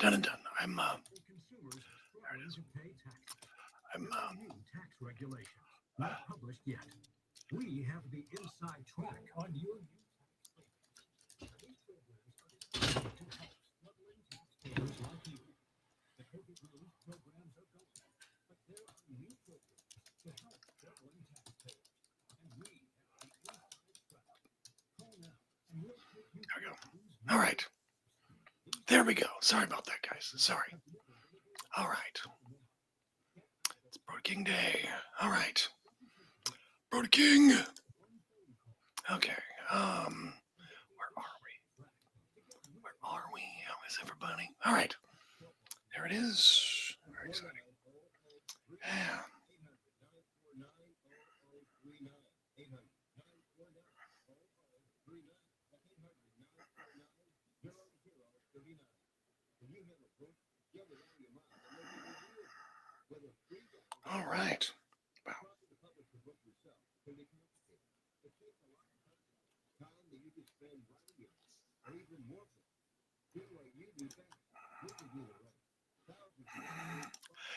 Done and done. I'm tax regulations not published yet. We have the inside track on your There we go. All right. There we go. Sorry about that, guys. Sorry. All right. It's Brody King Day. All right. Brody King. Okay. Where are we? Where are we? How is everybody? All right. There it is. Very exciting. Yeah. All right. Wow.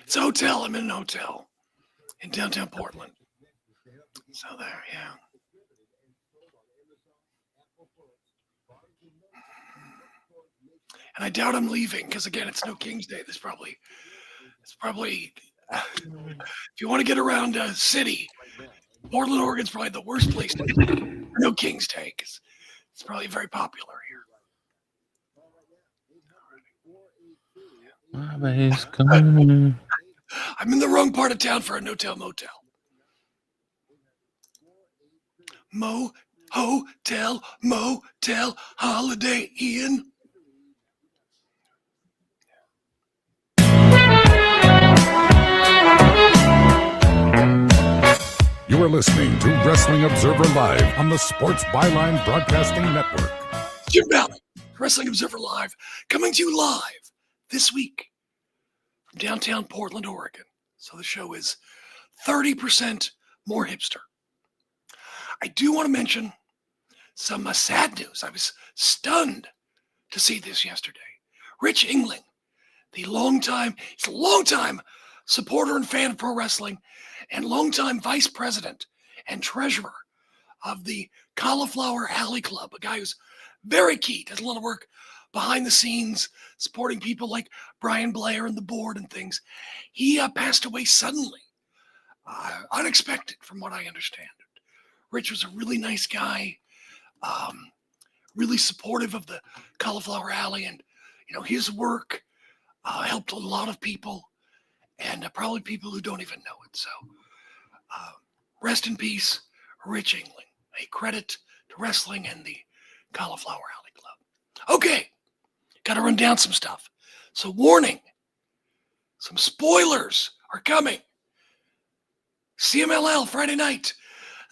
It's a hotel. I'm in an hotel in downtown Portland. So there, yeah. And I doubt I'm leaving because, again, it's no King's Day. It's probably if you want to get around a city, Portland, Oregon's probably the worst place to get for no King's Day because it's probably very popular here. Always coming. I'm in the wrong part of town for a no-tell motel. Hotel, motel, Holiday Inn. You are listening to Wrestling Observer Live on the Sports Byline Broadcasting Network. Jim Ballard, Wrestling Observer Live, coming to you live this week from downtown Portland, Oregon. So the show is 30% more hipster. I do want to mention some sad news. I was stunned to see this yesterday. Rich Engling, he's a longtime supporter and fan of pro wrestling and longtime vice president and treasurer of the Cauliflower Alley Club, a guy who's very key, does a lot of work behind the scenes, supporting people like Brian Blair and the board and things. He passed away suddenly, unexpected from what I understand. Rich was a really nice guy, really supportive of the Cauliflower Alley, and his work helped a lot of people, and probably people who don't even know it. So rest in peace, Rich Engling. A credit to wrestling and the Cauliflower Alley Club. Okay, got to run down some stuff. So warning, some spoilers are coming. CMLL Friday night,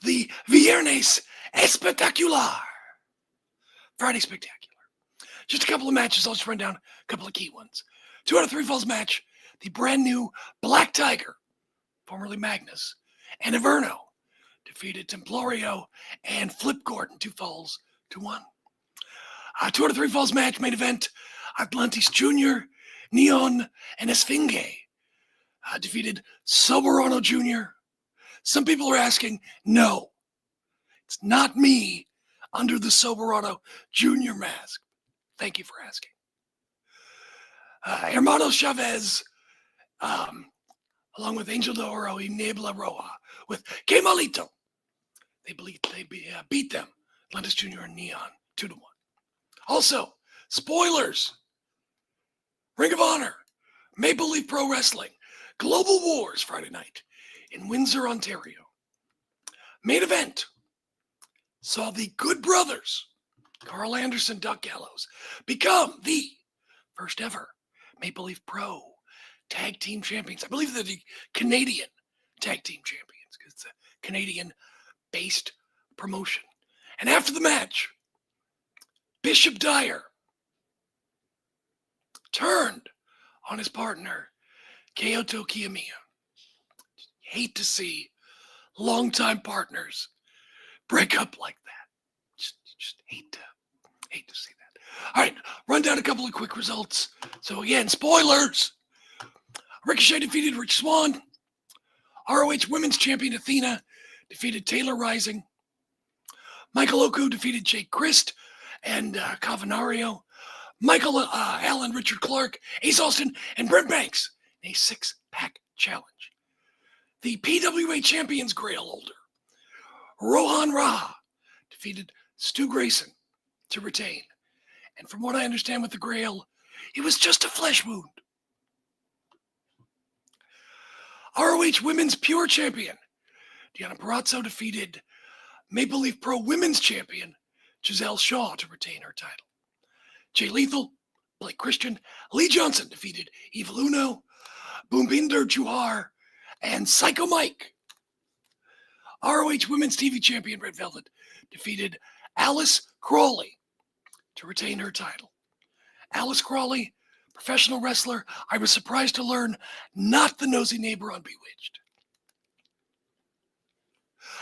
the Viernes Espectacular. Friday Spectacular. Just a couple of matches. I'll just run down a couple of key ones. 2 out of 3 falls match. The brand new Black Tiger, formerly Magnus, and Averno defeated Templorio and Flip Gordon, 2 falls to 1. 2 out of 3 falls match, main event. Atlantis Jr., Neon, and Esfinge defeated Soberano Jr. Some people are asking, no, it's not me under the Soberano Jr. mask. Thank you for asking. Hermano Chavez, along with Angel de Oro y Niebla Roja, with Que Malito. They beat them, Atlantis Jr. and Neon, 2-1. Also, spoilers. Ring of Honor, Maple Leaf Pro Wrestling, Global Wars Friday night in Windsor, Ontario. Main event saw the Good Brothers, Carl Anderson, Duck Gallows, become the first ever Maple Leaf Pro Tag Team Champions. I believe they're the Canadian Tag Team Champions because it's a Canadian-based promotion. And after the match, Bishop Dyer turned on his partner, Kyoto Kiyomiya. Hate to see longtime partners break up like that. Just hate to see that. All right, run down a couple of quick results. So again, spoilers. Ricochet defeated Rich Swann. ROH Women's Champion Athena defeated Taylor Rising. Michael Oku defeated Jake Christ and Cavanario. Michael Allen, Richard Clark, Ace Austin, and Brent Banks in a 6-pack challenge. The PWA Champions Grail holder, Rohan Raha, defeated Stu Grayson to retain. And from what I understand with the Grail, it was just a flesh wound. ROH Women's Pure Champion, Deonna Purrazzo defeated Maple Leaf Pro Women's Champion, Giselle Shaw, to retain her title. Jay Lethal, Blake Christian, Lee Johnson defeated Eva Luno, Bhumpinder Juhar, and Psycho Mike. ROH Women's TV Champion Red Velvet defeated Alice Crawley to retain her title. Alice Crawley, professional wrestler, I was surprised to learn, not the nosy neighbor on Bewitched.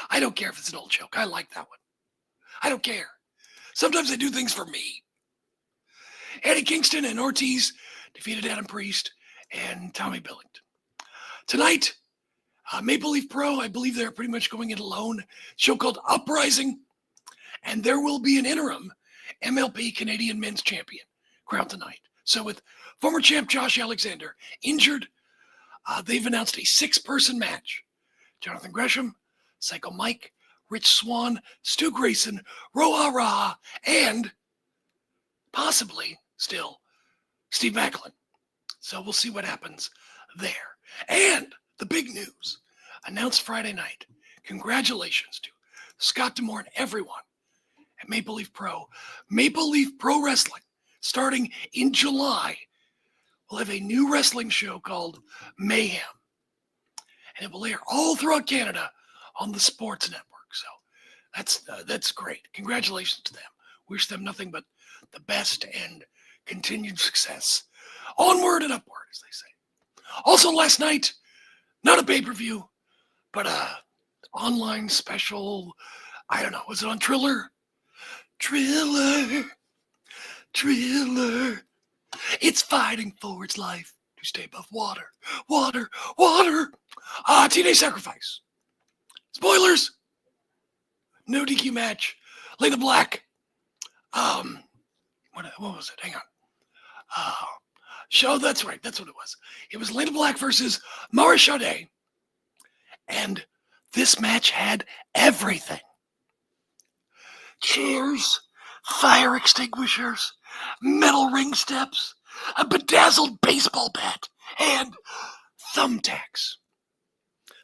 I don't care if it's an old joke. I like that one. I don't care. Sometimes I do things for me. Eddie Kingston and Ortiz defeated Adam Priest and Tommy Billington. Tonight, Maple Leaf Pro, I believe they're pretty much going it alone. Show called Uprising. And there will be an interim MLP Canadian Men's Champion crowned tonight. So with former champ Josh Alexander injured, they've announced a 6-person match. Jonathan Gresham, Psycho Mike, Rich Swann, Stu Grayson, Roha Raha, and possibly still Steve Maclin. So we'll see what happens there. And the big news announced Friday night. Congratulations to Scott D'Amore and everyone at Maple Leaf Pro. Maple Leaf Pro Wrestling, starting in July, will have a new wrestling show called Mayhem. And it will air all throughout Canada on the Sports Network. So that's great. Congratulations to them. Wish them nothing but the best and continued success. Onward and upward, as they say. Also last night, not a pay-per-view, but a online special. I don't know. Was it on Triller? Triller. It's fighting for its life to stay above water. TNA Sacrifice. Spoilers. No DQ match. Layla Black. What was it? Hang on. Show, that's right. That's what it was. It was Layla Black versus Mara Sade. And this match had everything. Chairs, fire extinguishers, metal ring steps, a bedazzled baseball bat, and thumbtacks.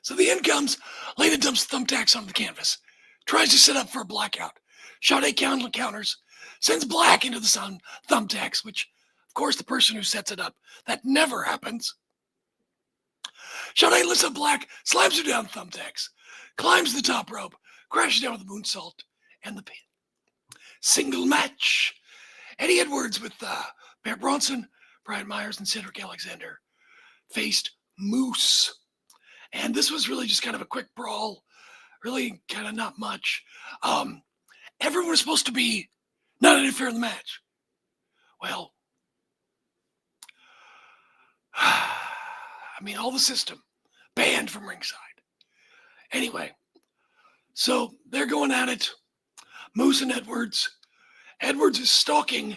So the end comes, Layla dumps thumbtacks on the canvas, tries to set up for a blackout. Sade counters, sends Black into the sun, thumbtacks, which, of course, the person who sets it up, that never happens. Sade lifts up Black, slams her down thumbtacks, climbs the top rope, crashes down with a moonsault, and the pin. Single match. Eddie Edwards with Bear Bronson, Brian Myers, and Cedric Alexander faced Moose. And this was really just kind of a quick brawl. Really kind of not much. Everyone was supposed to be not interfere in the match. Well, I mean, all the system banned from ringside. Anyway, so they're going at it. Moose and Edwards. Moose is stalking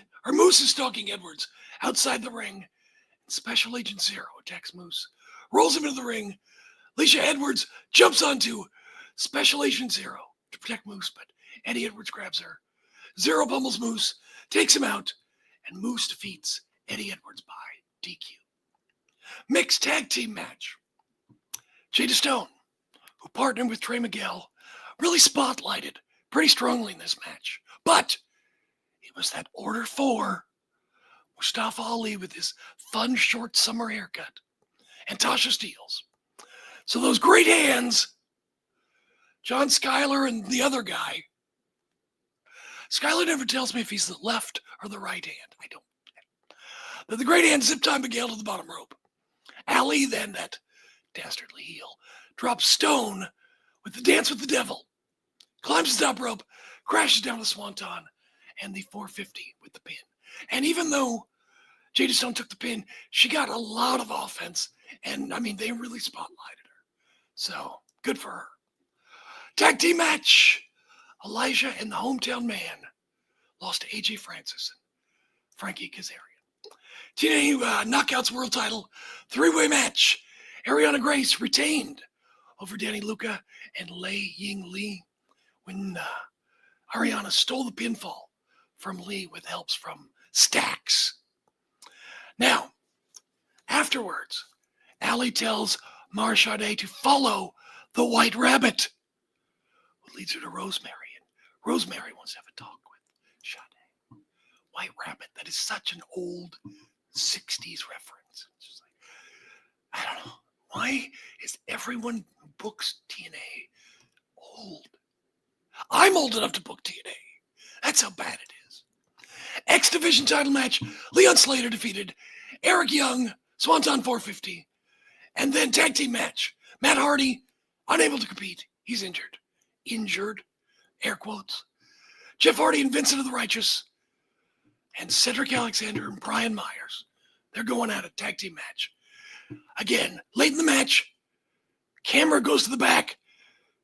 Edwards outside the ring. Special Agent Zero attacks Moose, rolls him into the ring. Alicia Edwards jumps onto Special Agent Zero to protect Moose, but Eddie Edwards grabs her. Zero pummels Moose, takes him out, and Moose defeats Eddie Edwards by DQ. Mixed tag team match. Jada Stone, who partnered with Trey Miguel, really spotlighted pretty strongly in this match. But it was that Order 4, Mustafa Ali with his fun short summer haircut, and Tasha Steelz. So those great hands, John Schuyler and the other guy. Schuyler never tells me if he's the left or the right hand. I don't. But the great hand zip-tied Miguel to the bottom rope. Ali, then that dastardly heel, drops Stone with the Dance with the Devil, climbs the top rope, crashes down the Swanton, and the 450 with the pin. And even though Jada Stone took the pin. She got a lot of offense, and I mean, they really spotlighted her. So good for her. Tag team match. Elijah and the hometown man lost to AJ Francis and Frankie Kazarian. TNA Knockouts World Title 3-way match. Ariana Grace retained over Danny Luca and Lei Ying Lee when Ariana stole the pinfall from Lee with helps from Stax. Now, afterwards, Allie tells Mara Sade to follow the White Rabbit, who leads her to Rosemary. And Rosemary wants to have a talk with Sade. White Rabbit, that is such an old 60s reference. It's just like, I don't know. Why is everyone who books TNA old? I'm old enough to book TNA. That's how bad it is. X Division title match. Leon Slater defeated Eric Young, Swanton 450. And then tag team match. Matt Hardy, unable to compete. He's injured. Injured, air quotes. Jeff Hardy and Vincent of the Righteous. And Cedric Alexander and Brian Myers. They're going at a tag team match. Again, late in the match, camera goes to the back,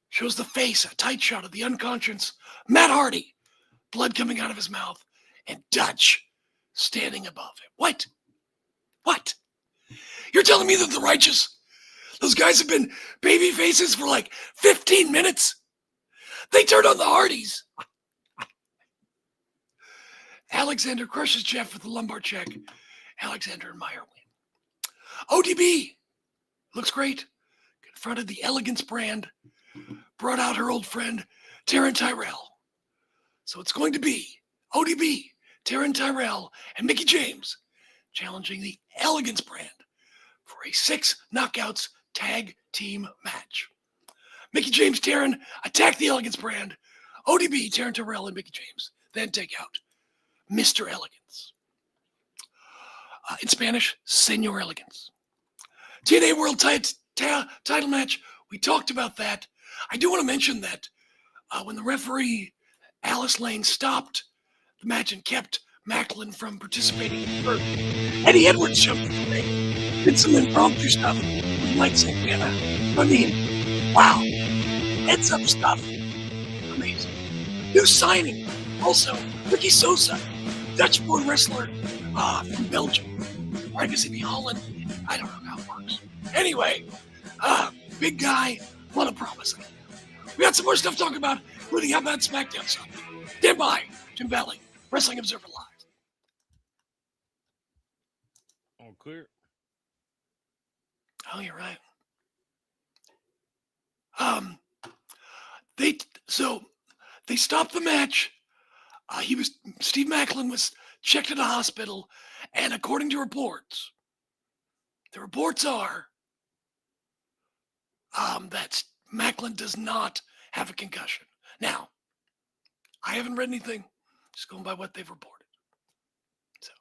shows the face, a tight shot of the unconscious Matt Hardy, blood coming out of his mouth, and Dutch standing above him. What? What? You're telling me that the Righteous, those guys have been baby faces for like 15 minutes? They turned on the Hardys. Alexander crushes Jeff with a lumbar check. Alexander and Meyer win. ODB looks great. Confronted the Elegance brand. Brought out her old friend, Taryn Tyrell. So it's going to be ODB, Taryn Tyrell, and Mickie James challenging the Elegance brand for a 6 knockouts tag team match. Mickie James, Taryn attack the Elegance brand. ODB, Taryn Tyrell, and Mickie James then take out Mr. Elegance. In Spanish, Senor Elegance. TNA World title match. We talked about that. I do want to mention that when the referee, Alice Lane, stopped the match and kept Maclin from participating in the Eddie Edwards jumped in the ring. Did some impromptu stuff with Mike Santana. I mean, wow. Heads up stuff. Amazing. New signing. Also, Ricky Sosa, Dutch-born wrestler from Belgium. Or I guess it'd be Holland. I don't know how it works. Anyway, big guy, a lot of promising. We got some more stuff to talk about, including how about Smackdown stuff. Stand by, Jim Valley, Wrestling Observer Live. All clear. Oh, you're right. They stopped the match. Steve Maclin was checked in a hospital, and according to reports, the reports are that Maclin does not have a concussion. Now, I haven't read anything, just going by what they've reported. So,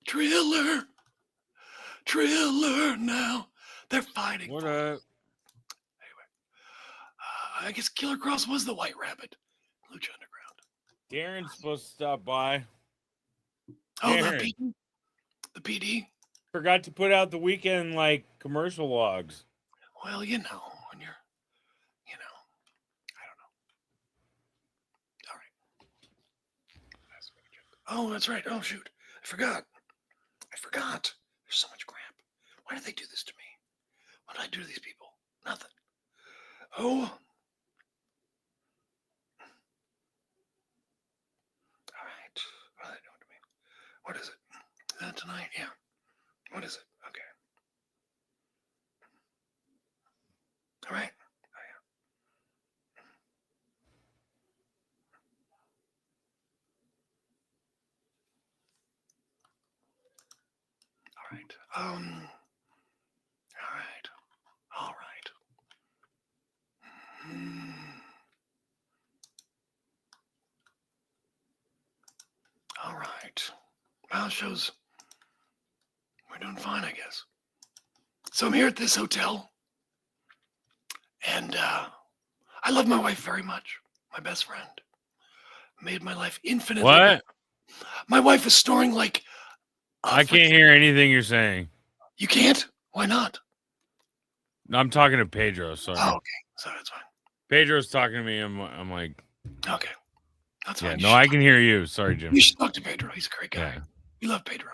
anyway. Triller now. They're fighting. What for it. up? Anyway, I guess Killer Cross was the White Rabbit. Lucha Underground. Darren's supposed to stop by. Oh, Darren. the PD? The PD? Forgot to put out the weekend commercial logs. Well, when you're, I don't know. All right. Oh, that's right. Oh, shoot. I forgot. There's so much crap. Why did they do this to me? What did I do to these people? Nothing. Oh. All right. What are they doing to me? What is it? Is that tonight? Yeah. What is it? Okay. All right. All right. All right. All right. Well, shows we're doing fine, I guess. So I'm here at this hotel, and I love my wife very much. My best friend. Made my life infinitely What? better. My wife is snoring like. I can't hear anything you're saying. You can't? Why not? I'm talking to Pedro. Sorry. Oh, okay. So that's fine. Pedro's talking to me. I'm like, Okay. That's yeah. fine. No, I can hear you. Sorry, Jim. You should talk to Pedro. He's a great guy. Yeah. We love Pedro.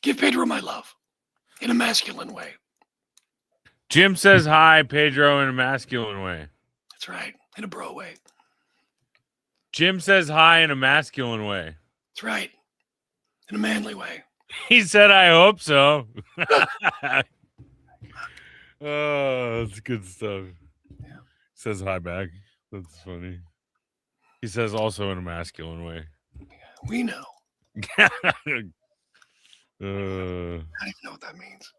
Give Pedro my love in a masculine way. Jim says hi, Pedro, in a masculine way. That's right. In a bro way. Jim says hi in a masculine way. That's right. In a manly way. He said, I hope so. Oh, that's good stuff. Yeah. Says hi back. That's funny. He says also in a masculine way. We know. uh, I don't even know what that means.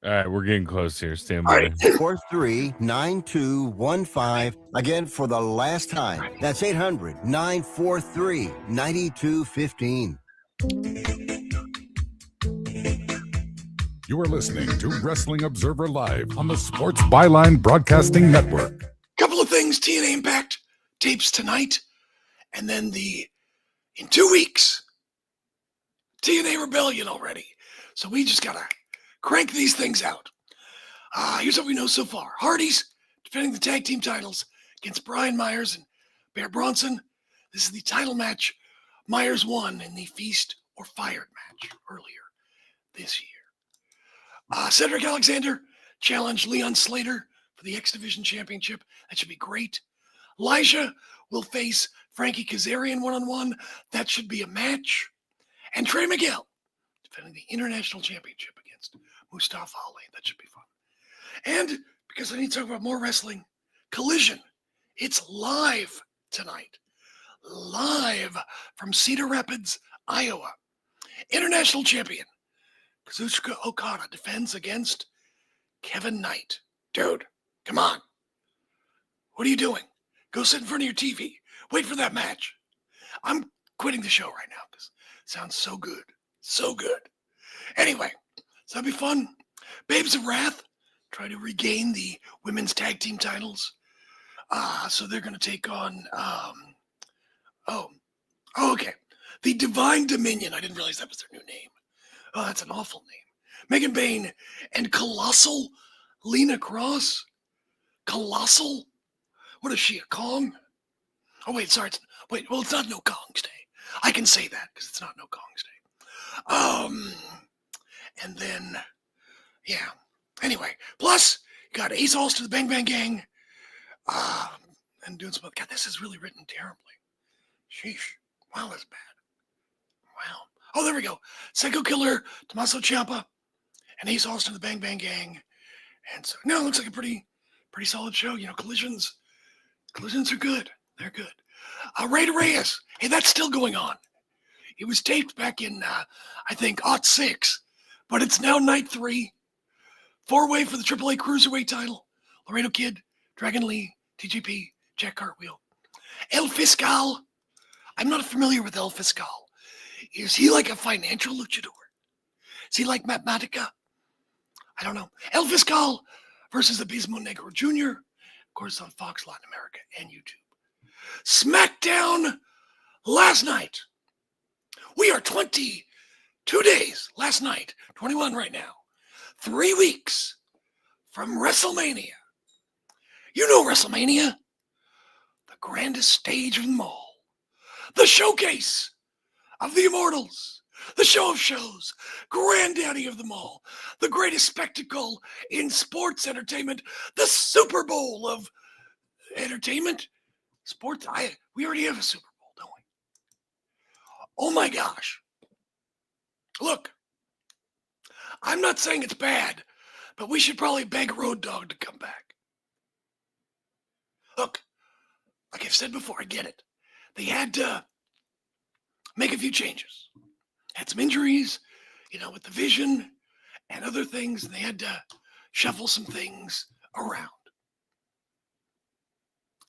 all right, we're getting close here. Stand All by. right. 439215. Again, for the last time. That's 800-943-9215. You are listening to Wrestling Observer Live on the Sports Byline Broadcasting Network. Couple of things. TNA Impact tapes tonight. And then in 2 weeks, TNA Rebellion already. So we just got to crank these things out. Here's what we know so far. Hardy's defending the tag team titles against Brian Myers and Bear Bronson. This is the title match Myers won in the Feast or Fired match earlier this year. Cedric Alexander challenged Leon Slater for the X Division Championship. That should be great. Elijah will face Frankie Kazarian one-on-one. That should be a match. And Trey Miguel defending the International Championship against Mustafa Ali. That should be fun. And because I need to talk about more wrestling, Collision. It's live tonight. Live from Cedar Rapids, Iowa. International champion Kazuchika Okada defends against Kevin Knight. Dude, come on. What are you doing? Go sit in front of your TV. Wait for that match. I'm quitting the show right now because it sounds so good. So good. Anyway, so that'd be fun. Babes of Wrath try to regain the women's tag team titles. So they're going to take on, okay. The Divine Dominion. I didn't realize that was their new name. Oh, that's an awful name. Megan Bain and Colossal Lena Cross. Colossal? What is she, a Kong? Oh, wait, sorry. It's not No Kong's Day. I can say that because it's not No Kong's Day. And then, yeah. Anyway, plus, you got Ace Austin, the Bang Bang Gang, and doing some. God, this is really written terribly. Sheesh. Wow, that's bad. Wow. Oh, there we go. Psycho Killer, Tommaso Ciampa, and Ace Austin, the Bang Bang Gang. And so, no, it looks like a pretty solid show. You know, collisions are good. They're good. Ray Reyes. Hey, that's still going on. It was taped back in, I think, '06, but it's now night 3. 4-way for the AAA Cruiserweight title. Laredo Kid, Dragon Lee, TJP, Jack Cartwheel. El Fiscal. I'm not familiar with El Fiscal. Is he like a financial luchador? Is he like Mathematica? I don't know. El Fiscal versus Abismo Negro Jr. Of course, on Fox Latin America and YouTube. Smackdown last night. We are 22 days last night, 21 right now. 3 weeks from WrestleMania. You know WrestleMania, the grandest stage of them all. The showcase of the Immortals. The show of shows. Granddaddy of them all. The greatest spectacle in sports entertainment. The Super Bowl of entertainment. Sports. We already have a Super Bowl, don't we? Oh my gosh. Look. I'm not saying it's bad, but we should probably beg Road Dogg to come back. Look, like I've said before, I get it. They had to make a few changes. Had some injuries, with the vision and other things. And they had to shuffle some things around.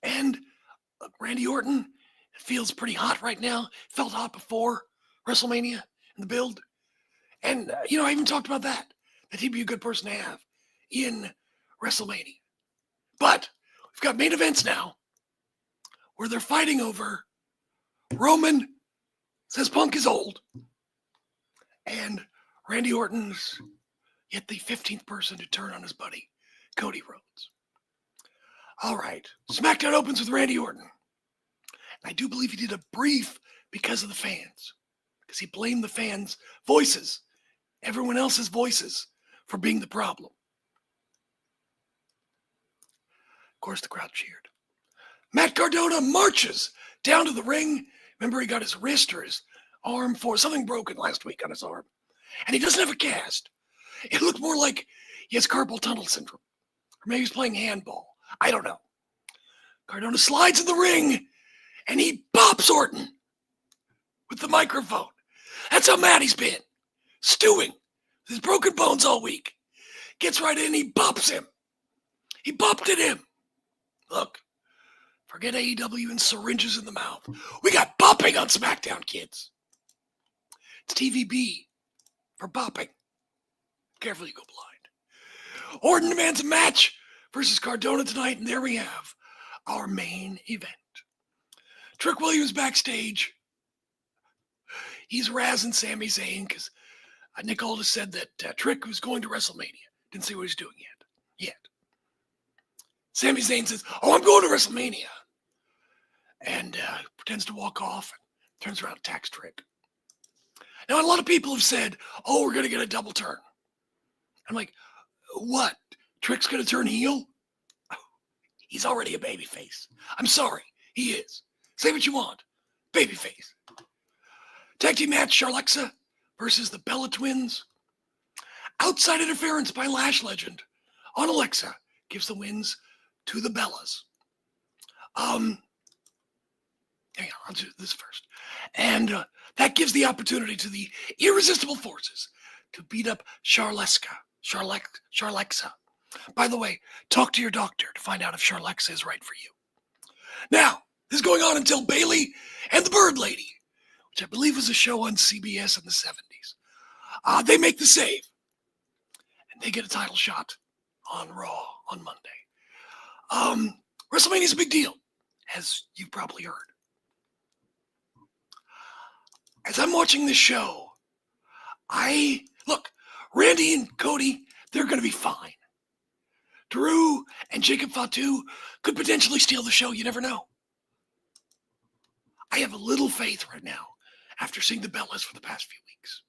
And look, Randy Orton, it feels pretty hot right now. Felt hot before WrestleMania in the build. And, I even talked about that he'd be a good person to have in WrestleMania. But we've got main events now where they're fighting over Roman says Punk is old. And Randy Orton's yet the 15th person to turn on his buddy, Cody Rhodes. All right. SmackDown opens with Randy Orton. And I do believe he did a brief because of the fans. Because he blamed the fans' voices, everyone else's voices, for being the problem. Of course, the crowd cheered. Matt Cardona marches down to the ring. Remember, he got his wrist or his arm for something broken last week on his arm. And he doesn't have a cast. It looked more like he has carpal tunnel syndrome. Or maybe he's playing handball. I don't know. Cardona slides in the ring and he bops Orton with the microphone. That's how mad he's been. Stewing with his broken bones all week. Gets right in, he bops him. He bopped at him. Look, forget AEW and syringes in the mouth. We got bopping on SmackDown, kids. It's TVB for bopping. Careful, you go blind. Orton demands a match versus Cardona tonight, and there we have our main event. Trick Williams backstage. He's razzing Sami Zayn because Nick Aldis said that Trick was going to WrestleMania. Didn't see what he's doing yet. Sami Zayn says, "Oh, I'm going to WrestleMania," and pretends to walk off and turns around and attacks Trick. Now, a lot of people have said, "Oh, we're going to get a double turn." I'm like, what? Trick's going to turn heel? He's already a babyface. I'm sorry, he is. Say what you want. Babyface. Tag team match, Charlexa versus the Bella Twins. Outside interference by Lash Legend on Alexa gives the wins to the Bellas. Hang on, I'll do this first. And that gives the opportunity to the Irresistible Forces to beat up Charlexa. By the way, talk to your doctor to find out if Charlexa is right for you. Now, this is going on until Bayley and the Bird Lady, which I believe was a show on CBS in the 70s. They make the save. And they get a title shot on Raw on Monday. WrestleMania is a big deal, as you've probably heard. As I'm watching this show, look, Randy and Cody, they're going to be fine. Drew and Jacob Fatu could potentially steal the show. You never know. I have a little faith right now after seeing the Bellas for the past few weeks.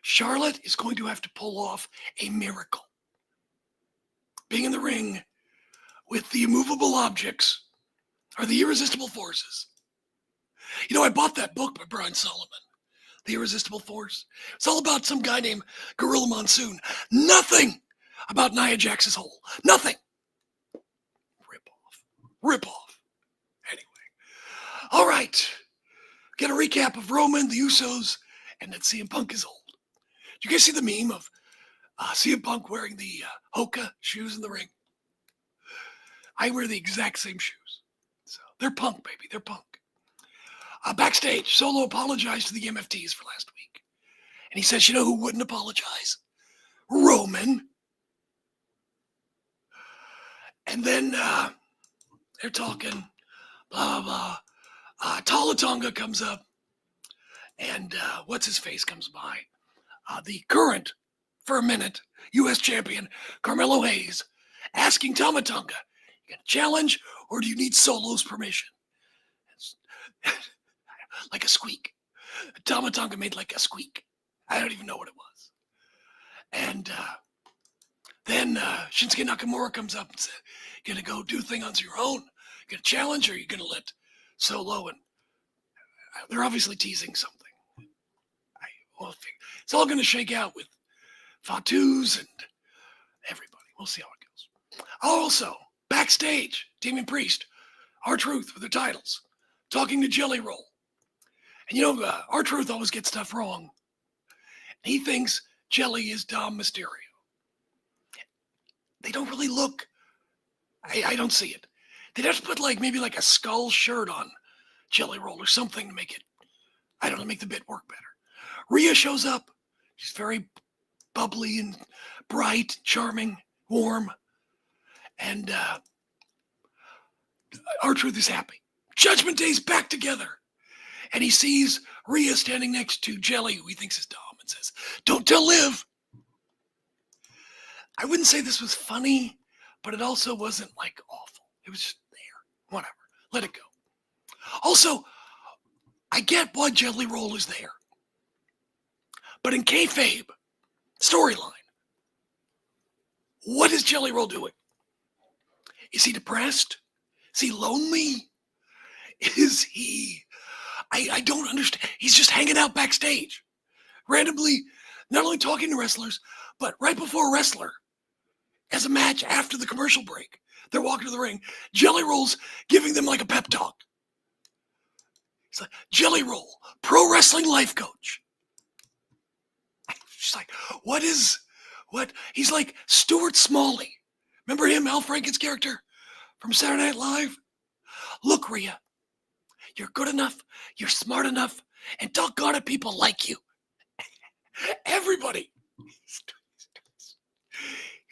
Charlotte is going to have to pull off a miracle. Being in the ring with the immovable objects or the irresistible forces. You know, I bought that book by Brian Solomon, The Irresistible Force. It's all about some guy named Gorilla Monsoon. Nothing about Nia Jax's hole. Nothing. Rip off. Anyway. All right. Get a recap of Roman, the Usos, and that CM Punk is old. Did you guys see the meme of CM Punk wearing the Hoka shoes in the ring? I wear the exact same shoes. So they're Punk, baby. They're Punk. Backstage, Solo apologized to the MFTs for last week. And he says, you know who wouldn't apologize? Roman. And then they're talking, blah, blah. Tala Tonga comes up. And what's-his-face comes by. The current, for a minute, U.S. champion, Carmelo Hayes, asking Tama Tonga, you got a challenge or do you need Solo's permission? Like a squeak. Tama Tonga made like a squeak. I don't even know what it was. And then Shinsuke Nakamura comes up and says, you gonna go do things on your own? You gonna challenge or are you gonna let Solo? And they're obviously teasing something. It's all gonna shake out with Fatu's and everybody. We'll see how it goes. Also, backstage, Damian Priest, R-Truth with their titles, talking to Jelly Roll. And you know, R-Truth always gets stuff wrong. He thinks Jelly is Dom Mysterio. They don't really look. I don't see it. They'd have to put maybe a skull shirt on Jelly Roll or something to make it, I don't know, make the bit work better. Rhea shows up. She's very bubbly and bright, charming, warm. And R-Truth is happy. Judgment Day's back together. And he sees Rhea standing next to Jelly, who he thinks is Dom, and says, "Don't tell Liv." I wouldn't say this was funny, but it also wasn't like awful. It was just there. Whatever. Let it go. Also, I get why Jelly Roll is there. But in kayfabe storyline, what is Jelly Roll doing? Is he depressed? Is he lonely? Is he... I don't understand. He's just hanging out backstage. Randomly, not only talking to wrestlers, but right before a wrestler, as a match after the commercial break, they're walking to the ring. Jelly Roll's giving them like a pep talk. He's like, "Jelly Roll, pro wrestling life coach." She's like, what? He's like Stuart Smalley. Remember him, Al Franken's character from Saturday Night Live? "Look, Rhea, you're good enough, you're smart enough, and doggone it, people like you." Everybody.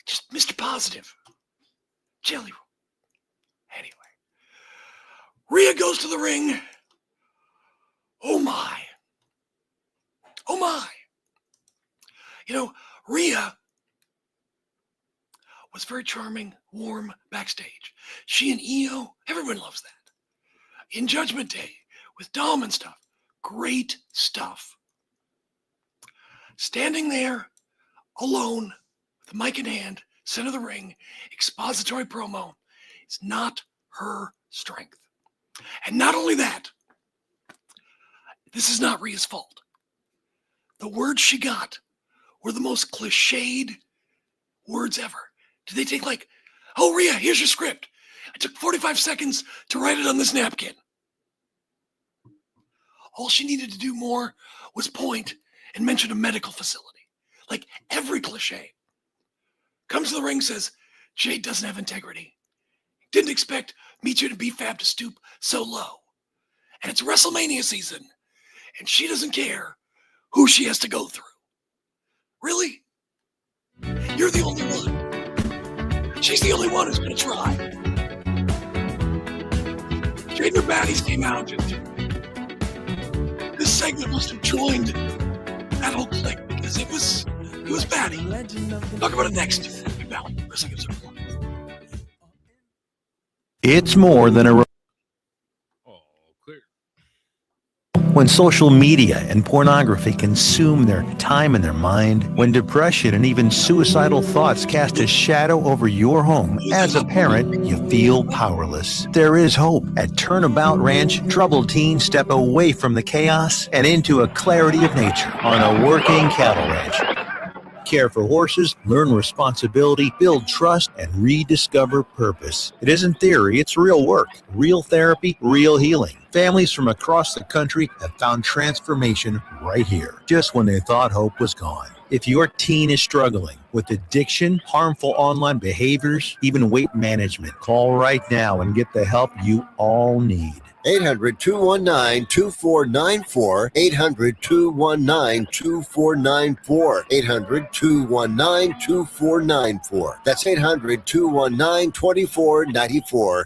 Just Mr. Positive. Jelly Roll. Anyway. Rhea goes to the ring. Oh my. Oh my. You know, Rhea was very charming, warm backstage. She and Io, everyone loves that. In Judgment Day, with Dom and stuff. Great stuff. Standing there, alone, with the mic in hand, center of the ring, expository promo, is not her strength. And not only that, this is not Rhea's fault. The words she got were the most cliched words ever. Did they take like, "Oh, Rhea, here's your script. I took 45 seconds to write it on this napkin." All she needed to do more was point and mention a medical facility. Like every cliche. Comes to the ring, says, "Jade doesn't have integrity. Didn't expect Michu to be Fab to stoop so low. And it's WrestleMania season. And she doesn't care who she has to go through." Really? You're the only one. She's the only one who's going to try. Jade and her baddies came out, and this segment must have joined that whole thing because it was baddie. Talk about it next. Wrestling Observer. It's more than a... Oh, clear. When social media and pornography consume their time and their mind, when depression and even suicidal thoughts cast a shadow over your home, as a parent, you feel powerless. There is hope. At Turnabout Ranch, troubled teens step away from the chaos and into a clarity of nature on a working cattle ranch. Care for horses, learn responsibility, build trust, and rediscover purpose. It isn't theory, it's real work, real therapy, real healing. Families from across the country have found transformation right here, just when they thought hope was gone. If your teen is struggling with addiction, harmful online behaviors, even weight management, call right now and get the help you all need. 800-219-2494. 800-219-2494. 800-219-2494. That's 800-219-2494.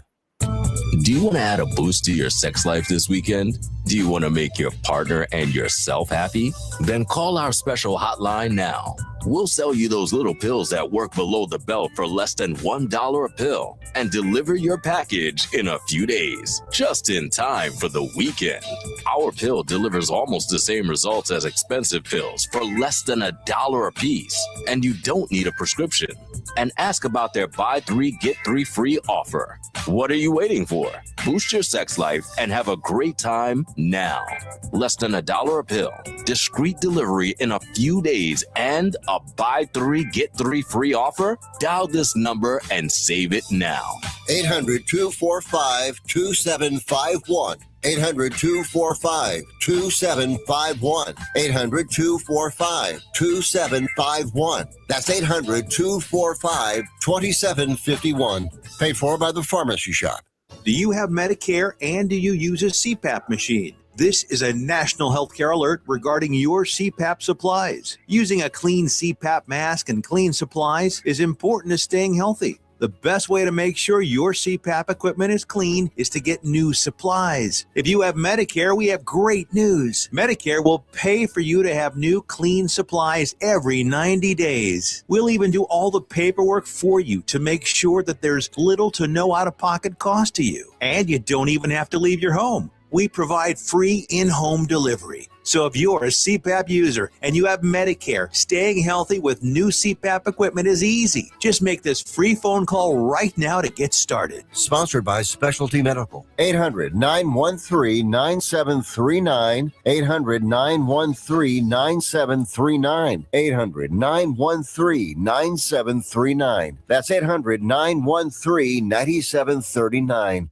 Do you want to add a boost to your sex life this weekend? Do you want to make your partner and yourself happy? Then call our special hotline now. We'll sell you those little pills that work below the belt for less than $1 a pill and deliver your package in a few days, just in time for the weekend. Our pill delivers almost the same results as expensive pills for less than $1 a piece, and you don't need a prescription. And ask about their buy 3 get 3 free offer. What are you waiting for? Boost your sex life and have a great time now. Less than $1 a pill, discreet delivery in a few days, and a buy 3 get 3 free offer? Dial this number and save it now. 800-245-2751. 800-245-2751. 800-245-2751. That's 800-245-2751. Paid for by the Pharmacy Shop. Do you have Medicare and do you use a CPAP machine? This is a national healthcare alert regarding your CPAP supplies. Using a clean CPAP mask and clean supplies is important to staying healthy. The best way to make sure your CPAP equipment is clean is to get new supplies. If you have Medicare, we have great news. Medicare will pay for you to have new clean supplies every 90 days. We'll even do all the paperwork for you to make sure that there's little to no out-of-pocket cost to you. And you don't even have to leave your home. We provide free in-home delivery. So if you're a CPAP user and you have Medicare, staying healthy with new CPAP equipment is easy. Just make this free phone call right now to get started. Sponsored by Specialty Medical. 800-913-9739. 800-913-9739. 800-913-9739. That's 800-913-9739.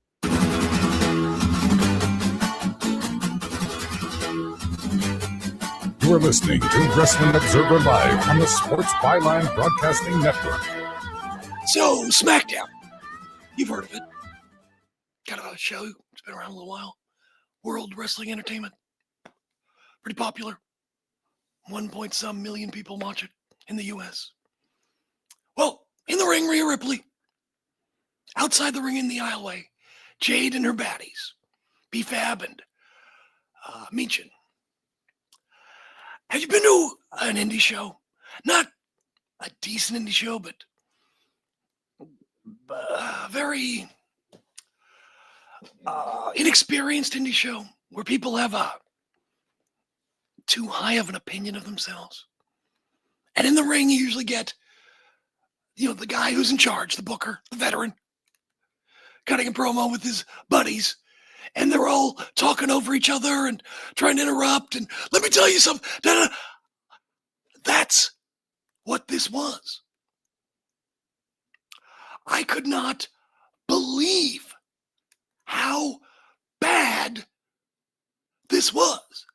You are listening to Wrestling Observer Live on the Sports Byline Broadcasting Network. So, Smackdown. You've heard of it. Kind of a show. It's been around a little while. World Wrestling Entertainment. Pretty popular. 1.some million people watch it in the U.S. Well, in the ring, Rhea Ripley. Outside the ring in the aisleway, Jade and her baddies. B-Fab and Meechin. Have you been to an indie show? Not a decent indie show, but very inexperienced indie show where people have too high of an opinion of themselves. And in the ring, you usually get, the guy who's in charge, the booker, the veteran, cutting a promo with his buddies. And they're all talking over each other and trying to interrupt. And let me tell you something. That's what this was. I could not believe how bad this was.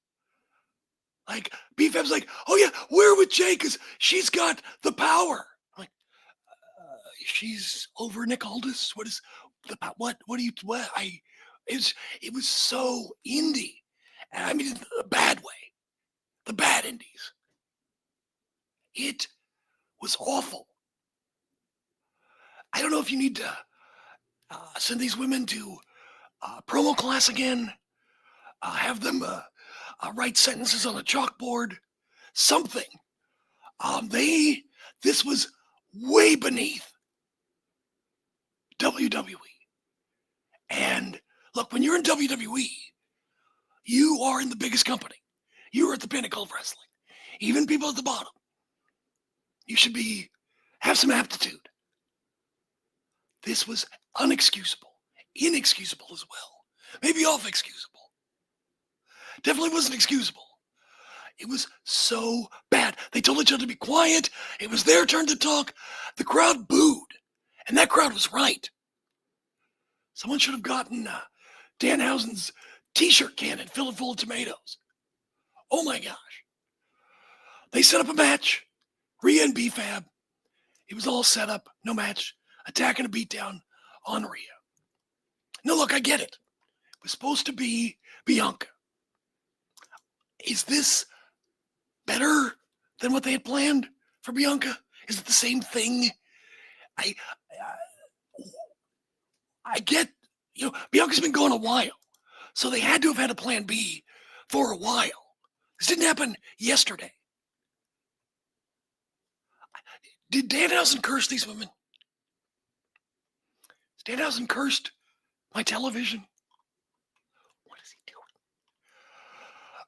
Like, B-Fab's like, oh yeah, we're with Jay because she's got the power. I'm like, she's over Nick Aldis? What is the power? What do you, what? It was so indie. And I mean, in the bad way. The bad indies. It was awful. I don't know if you need to send these women to promo class again. Have them write sentences on a chalkboard. Something. This was way beneath WWE. And look, when you're in WWE, you are in the biggest company. You are at the pinnacle of wrestling. Even people at the bottom. You should have some aptitude. This was unexcusable. Inexcusable as well. Maybe off-excusable. Definitely wasn't excusable. It was so bad. They told each other to be quiet. It was their turn to talk. The crowd booed. And that crowd was right. Someone should have gotten Danhausen's t-shirt cannon, fill it full of tomatoes. Oh my gosh. They set up a match. Rhea and B-Fab. It was all set up. No match. Attack and a beatdown on Rhea. No, look, I get it. It was supposed to be Bianca. Is this better than what they had planned for Bianca? Is it the same thing? I get, Bianca's been gone a while, so they had to have had a plan B for a while. This didn't happen yesterday. Did Danhausen curse these women? Has Danhausen cursed my television? What is he doing?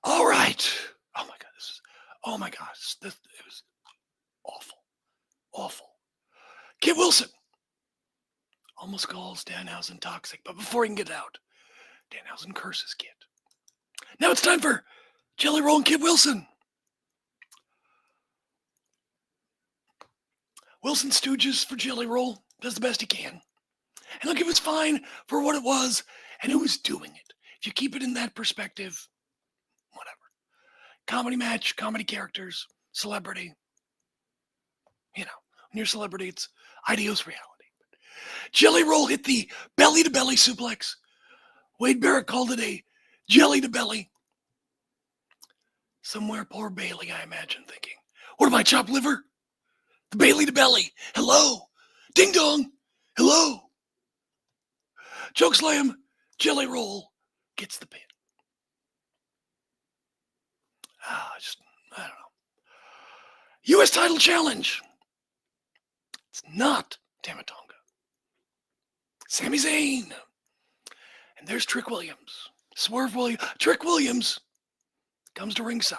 All right. Oh my gosh. It was awful. Awful. Kit Wilson almost calls Danhausen toxic, but before he can get out, Danhausen curses Kit. Now it's time for Jelly Roll and Kit Wilson. Wilson stooges for Jelly Roll, does the best he can. And look, it was fine for what it was and who was doing it. If you keep it in that perspective, whatever. Comedy match, comedy characters, celebrity. When you're a celebrity, it's ideos reality. Jelly Roll hit the belly-to-belly suplex. Wade Barrett called it a jelly-to-belly. Somewhere poor Bailey, I imagine, thinking, what am I, chopped liver? The Bailey to belly. Hello. Ding dong. Hello. Chokeslam, jelly roll, gets the pin. I don't know. U.S. title challenge. It's not Tamatonga. Sami Zayn. And there's Trick Williams. Swerve Williams. Trick Williams comes to ringside.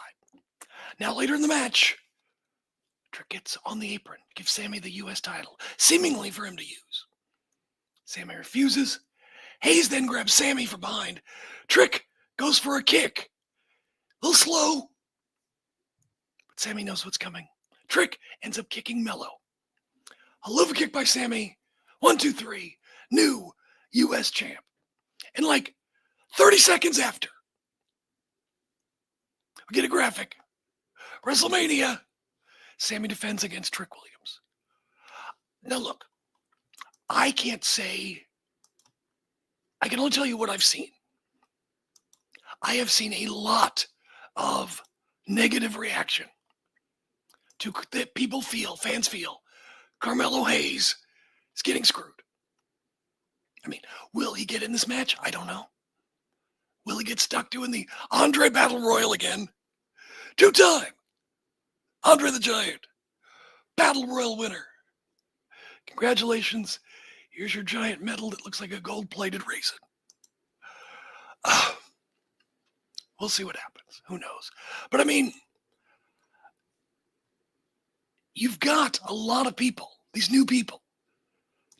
Now later in the match, Trick gets on the apron, gives Sami the U.S. title, seemingly for him to use. Sami refuses. Hayes then grabs Sami from behind. Trick goes for a kick. A little slow, but Sami knows what's coming. Trick ends up kicking Melo. A liver kick by Sami. 1, 2, 3. New U.S. champ. And like 30 seconds after, we get a graphic. WrestleMania. Sami defends against Trick Williams. Now look, I can't say, I can only tell you what I've seen. I have seen a lot of negative reaction to that people feel, fans feel, Carmelo Hayes is getting screwed. I mean, will he get in this match? I don't know. Will he get stuck doing the Andre Battle Royal again? 2-time Andre the Giant Battle Royal winner. Congratulations. Here's your giant medal that looks like a gold-plated raisin. We'll see what happens. Who knows? But I mean, you've got a lot of people, these new people.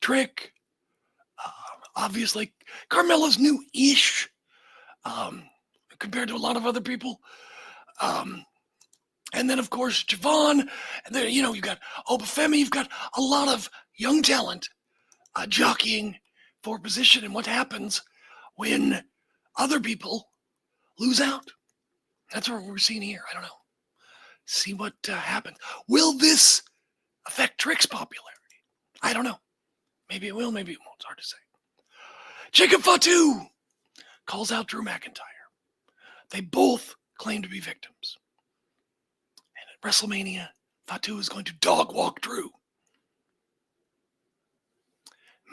Trick, obviously, Carmelo's new-ish compared to a lot of other people. And then, of course, Javon. And then, you know, you've got Obafemi. You've got a lot of young talent jockeying for position. And what happens when other people lose out? That's what we're seeing here. I don't know. See what happens. Will this affect Trick's popularity? I don't know. Maybe it will, maybe it won't. It's hard to say. Jacob Fatu calls out Drew McIntyre. They both claim to be victims. And at WrestleMania, Fatu is going to dog walk Drew.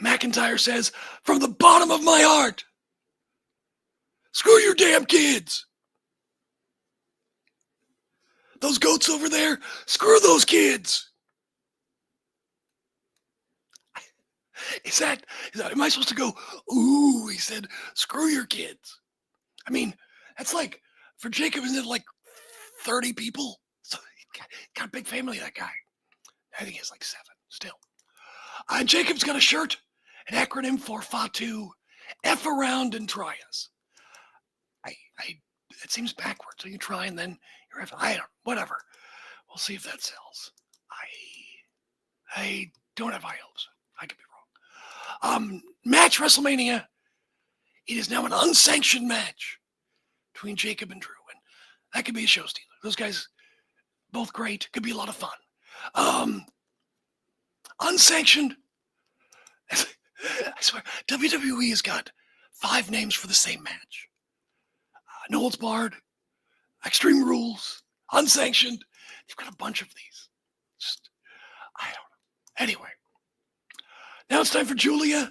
McIntyre says, from the bottom of my heart, screw your damn kids. Those goats over there, screw those kids. Am I supposed to go, ooh, he said, screw your kids. I mean, that's like, for Jacob, isn't it like 30 people? So he got a big family, that guy. I think he has like 7 still. Jacob's got a shirt, an acronym for Fatu, F around and try us. It seems backwards. So you try and then you're F. I don't, whatever. We'll see if that sells. I don't have high hopes. I could be wrong. Match WrestleMania. It is now an unsanctioned match between Jacob and Drew. And that could be a show stealer. Those guys, both great. Could be a lot of fun. Unsanctioned. I swear, WWE has got 5 names for the same match. No Holds Barred, Extreme Rules, Unsanctioned. You've got a bunch of these. I don't know. Anyway, now it's time for Julia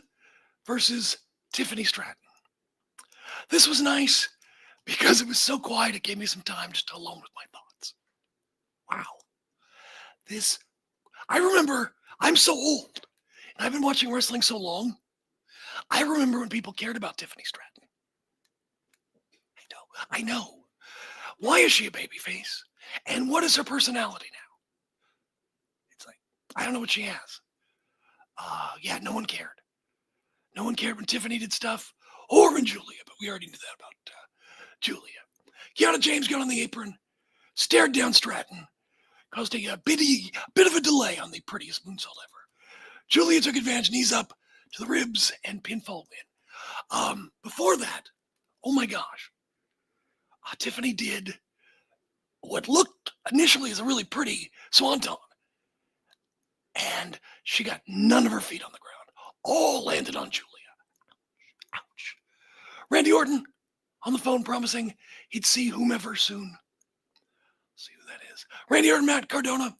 versus Tiffany Stratton. This was nice because it was so quiet. It gave me some time just alone with my thoughts. Wow. I remember, I'm so old, and I've been watching wrestling so long. I remember when people cared about Tiffany Stratton. I know. Why is she a babyface? And what is her personality now? It's like, I don't know what she has. Yeah, no one cared. No one cared when Tiffany did stuff, or when Julia, but we already knew that about Julia. Kiana James got on the apron, stared down Stratton, caused a bit of a delay on the prettiest moonsault ever. Julia took advantage, knees up to the ribs, and pinfall win. Before that, oh my gosh, Tiffany did what looked initially as a really pretty swanton. And she got none of her feet on the ground. All landed on Julia. Ouch. Randy Orton on the phone promising he'd see whomever soon. See who that is. Randy Orton, Matt Cardona.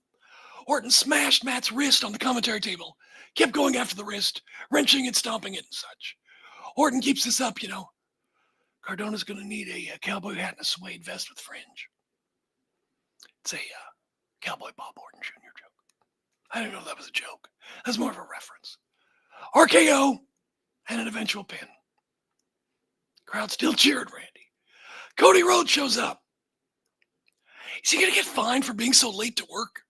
Orton smashed Matt's wrist on the commentary table, kept going after the wrist, wrenching and stomping it and such. Orton keeps this up, you know. Cardona's going to need a cowboy hat and a suede vest with fringe. It's a Cowboy Bob Orton Jr. joke. I don't know if that was a joke. That's more of a reference. RKO and an eventual pin. Crowd still cheered Randy. Cody Rhodes shows up. Is he going to get fined for being so late to work?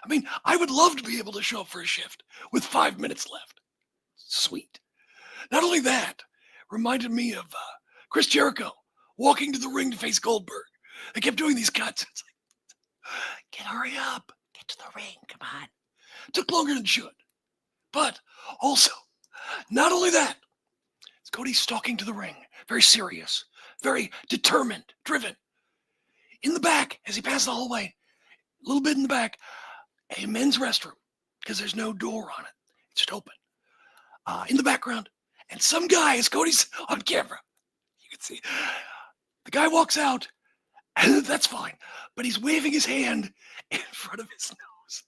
I mean, I would love to be able to show up for a shift with 5 minutes left. Sweet. Not only that, reminded me of Chris Jericho walking to the ring to face Goldberg. They kept doing these cuts. It's like, hurry up. Get to the ring. Come on. Took longer than it should. But also, not only that, it's Cody stalking to the ring. Very serious. Very determined. Driven. In the back, as he passes the hallway, a little bit in the back, a men's restroom, because there's no door on it. It's just open. In the background, and some guy, as Cody's on camera, you can see, the guy walks out, and that's fine, but he's waving his hand in front of his nose.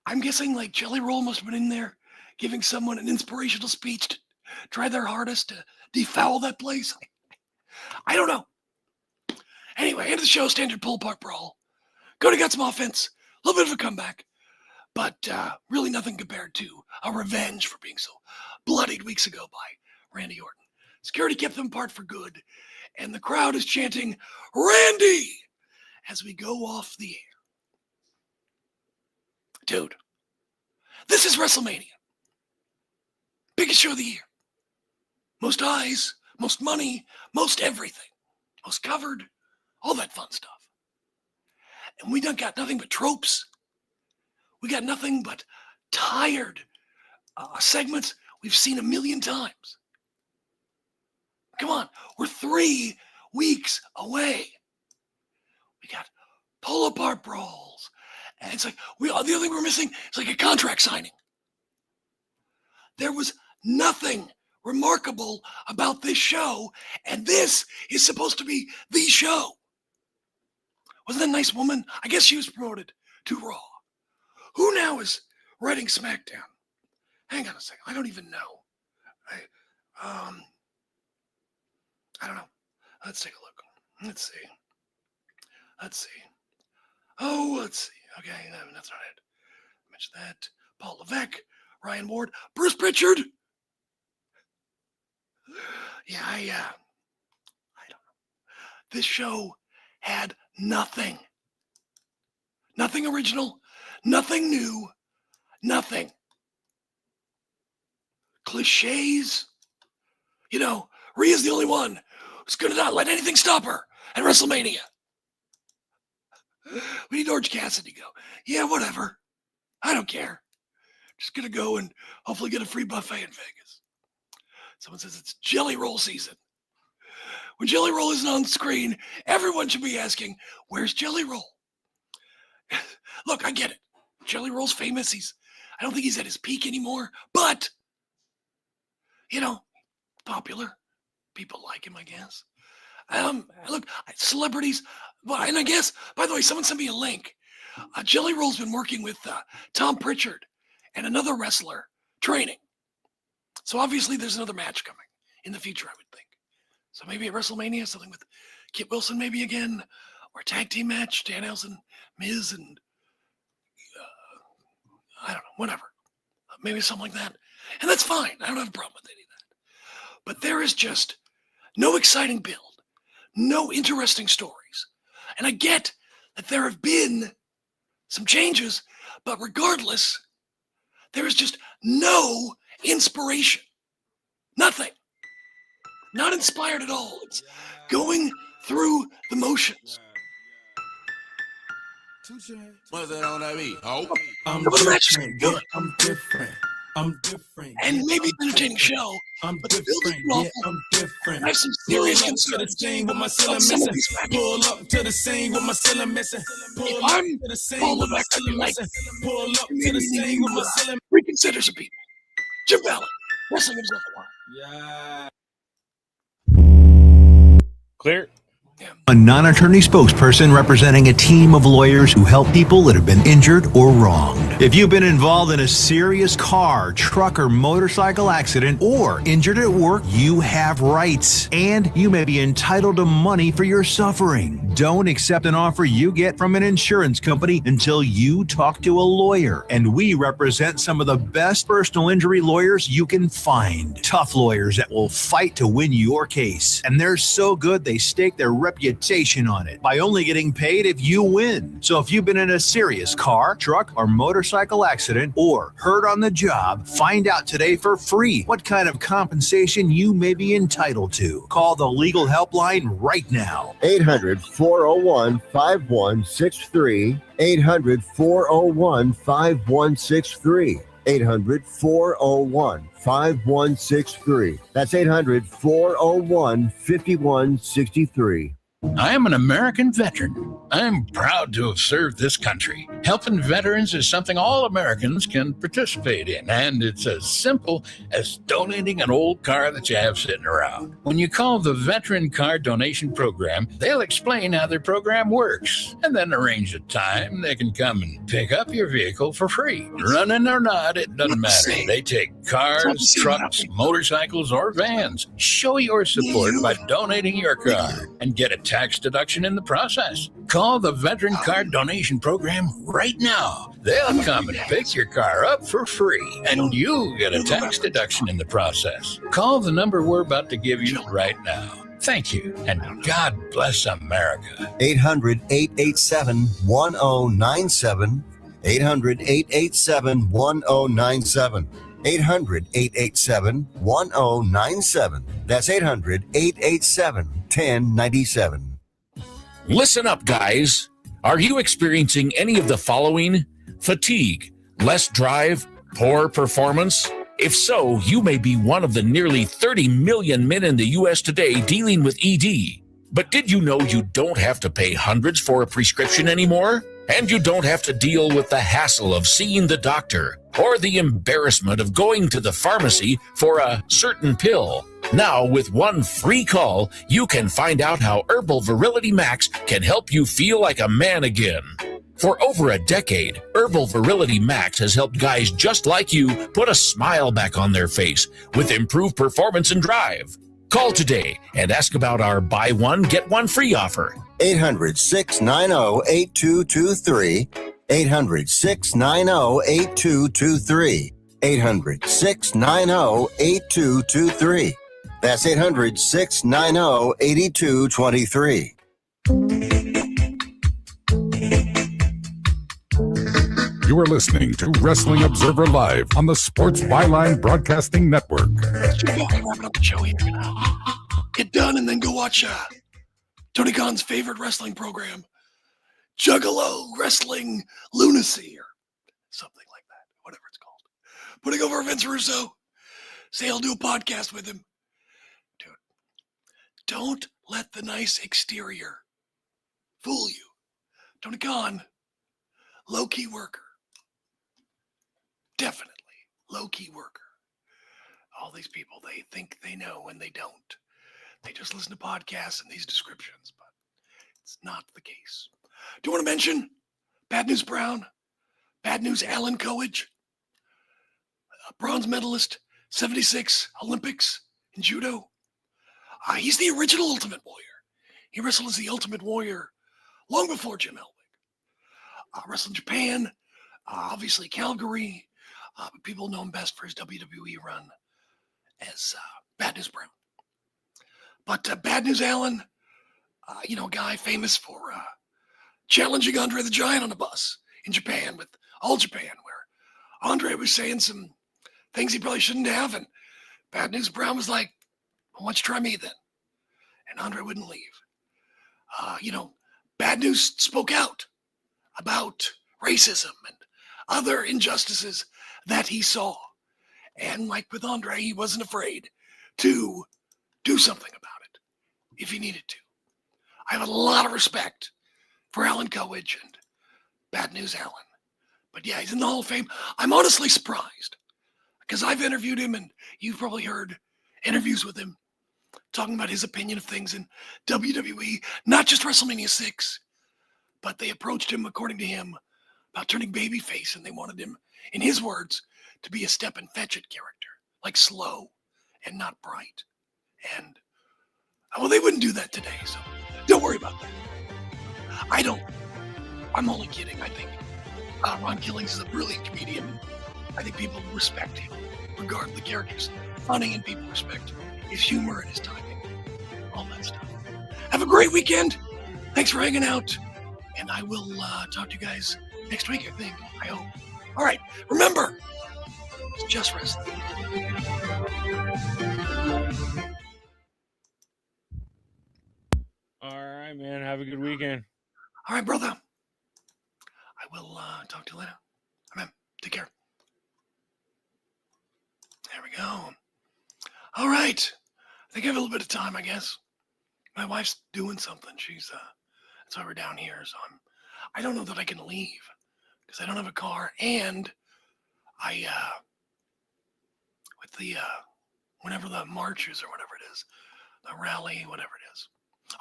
I'm guessing like Jelly Roll must have been in there giving someone an inspirational speech to try their hardest to defoul that place. I don't know. Anyway, end of the show, standard pull-apart brawl. Cody got some offense, a little bit of a comeback, but really nothing compared to a revenge for being so bloodied weeks ago by Randy Orton. Security kept them apart for good, and the crowd is chanting, Randy, as we go off the air. Dude, this is WrestleMania. Biggest show of the year. Most eyes, most money, most everything. Most covered, all that fun stuff. And we done got nothing but tropes. We got nothing but tired segments we've seen a million times. Come on, we're 3 weeks away. We got pull-apart brawls. And it's like, the other thing we're missing is like a contract signing. There was nothing remarkable about this show, and this is supposed to be the show. Wasn't that a nice woman? I guess she was promoted to Raw. Who now is writing Smackdown? Hang on a second. I don't even know. I don't know. Let's take a look. Let's see. Oh, let's see. Okay, that's not it. Mention that. Paul Levesque, Ryan Ward, Bruce Pritchard. Yeah, I don't know. This show had nothing. Nothing original, nothing new, nothing. Cliches. You know, Rhea's the only one who's going to not let anything stop her at WrestleMania. We need Orange Cassidy to go. Yeah, whatever. I don't care. Just going to go and hopefully get a free buffet in Vegas. Someone says it's Jelly Roll season. When Jelly Roll isn't on screen, everyone should be asking, where's Jelly Roll? Look, I get it. Jelly Roll's famous. I don't think he's at his peak anymore, but, you know, popular. People like him, I guess. Look, celebrities, and I guess, by the way, someone sent me a link. Jelly Roll's been working with Tom Pritchard and another wrestler training. So obviously there's another match coming in the future, I would think. So maybe at WrestleMania, something with Kit Wilson maybe again, or a tag team match, Dan Nelson, Miz, and I don't know, whatever. Maybe something like that. And that's fine. I don't have a problem with any of that. But there is just no exciting build, no interesting stories. And I get that there have been some changes, but regardless, there is just no inspiration. Nothing. Not inspired at all. It's going through the motions. What's that on that beat? Oh, I'm different. I'm different. And maybe an entertaining show, but the building's awful. I'm different. I have some serious concerns about some of these matches. Pull up to the scene with my cylinder missing. If I'm Paul Levesque, I'd be like, pull up to the scene with my cylinder. reconsider some people. Jim Ballard, wrestling himself a lot. Yeah. Clear. A non-attorney spokesperson representing a team of lawyers who help people that have been injured or wronged. If you've been involved in a serious car, truck, or motorcycle accident or injured at work, you have rights, and you may be entitled to money for your suffering. Don't accept an offer you get from an insurance company until you talk to a lawyer. And we represent some of the best personal injury lawyers you can find. Tough lawyers that will fight to win your case. And they're so good they stake their reputation on it by only getting paid if you win. So if you've been in a serious car, truck, or motorcycle accident or hurt on the job, find out today for free what kind of compensation you may be entitled to. Call the legal helpline right now. 800-401-5163. 800-401-5163. 800-401-5163. That's 800-401-5163. I am an American veteran. I am proud to have served this country. Helping veterans is something all Americans can participate in, and it's as simple as donating an old car that you have sitting around. When you call the Veteran Car Donation Program, they'll explain how their program works, and then arrange a time they can come and pick up your vehicle for free. Running or not, it doesn't matter. They take cars, trucks, motorcycles, or vans. Show your support by donating your car and get a tax deduction in the process. Call the Veteran Car Donation Program right now. They'll come and pick your car up for free, and you get a tax deduction in the process. Call the number we're about to give you right now. Thank you, and God bless America. 800-887-1097. 800-887-1097. 800-887-1097. That's 800-887-1097. Listen up, guys. Are you experiencing any of the following? Fatigue, less drive, poor performance? If so, you may be one of the nearly 30 million men in the U.S. today dealing with ED. But did you know you don't have to pay hundreds for a prescription anymore? And you don't have to deal with the hassle of seeing the doctor or the embarrassment of going to the pharmacy for a certain pill. Now, with one free call, you can find out how Herbal Virility Max can help you feel like a man again. For over a decade, Herbal Virility Max has helped guys just like you put a smile back on their face with improved performance and drive. Call today and ask about our buy one, get one free offer. 800-690-8223. 800-690-8223. 800-690-8223. That's 800-690-8223. You are listening to Wrestling Observer Live on the Sports Byline Broadcasting Network. Let's just wrapping up the show here. Get done and then go watch Tony Khan's favorite wrestling program, Juggalo Wrestling Lunacy, or something like that, whatever it's called. Putting over Vince Russo. Say I'll do a podcast with him. Dude, don't let the nice exterior fool you. Tony Khan, low-key worker. Definitely low-key worker. All these people, they think they know when they don't. They just listen to podcasts and these descriptions, but it's not the case. Do you want to mention Bad News Brown? Bad News Alan Coage? A bronze medalist, 76 Olympics in judo. He's the original Ultimate Warrior. He wrestled as the Ultimate Warrior long before Jim Hellwig. Wrestled in Japan, obviously Calgary, but people know him best for his WWE run as Bad News Brown. But Bad News Alan, a guy famous for challenging Andre the Giant on a bus in Japan with All Japan, where Andre was saying some things he probably shouldn't have, and Bad News Brown was like, well, why don't you try me then? And Andre wouldn't leave. Bad News spoke out about racism and other injustices that he saw. And like with Andre, he wasn't afraid to do something about it if he needed to. I have a lot of respect for Alan Coage and Bad News Alan. But yeah, he's in the Hall of Fame. I'm honestly surprised because I've interviewed him, and you've probably heard interviews with him talking about his opinion of things in WWE, not just WrestleMania 6, but they approached him, according to him, about turning babyface, and they wanted him, in his words, to be a Step and Fetch It character, like slow and not bright. And, well, they wouldn't do that today, so don't worry about that. I'm only kidding. I think Ron Killings is a brilliant comedian. I think people respect him, regard the character's funny, and people respect his humor and his timing, all that stuff. Have a great weekend. Thanks for hanging out, and I will talk to you guys next week, I hope. All right, remember, it's just wrestling. All right, man. Have a good weekend. All right, brother. I will talk to you later. Amen. Take care. There we go. All right. I think I have a little bit of time, I guess. My wife's doing something. That's why we're down here. So I don't know that I can leave because I don't have a car. And whenever the march is or whatever it is, the rally, whatever it is.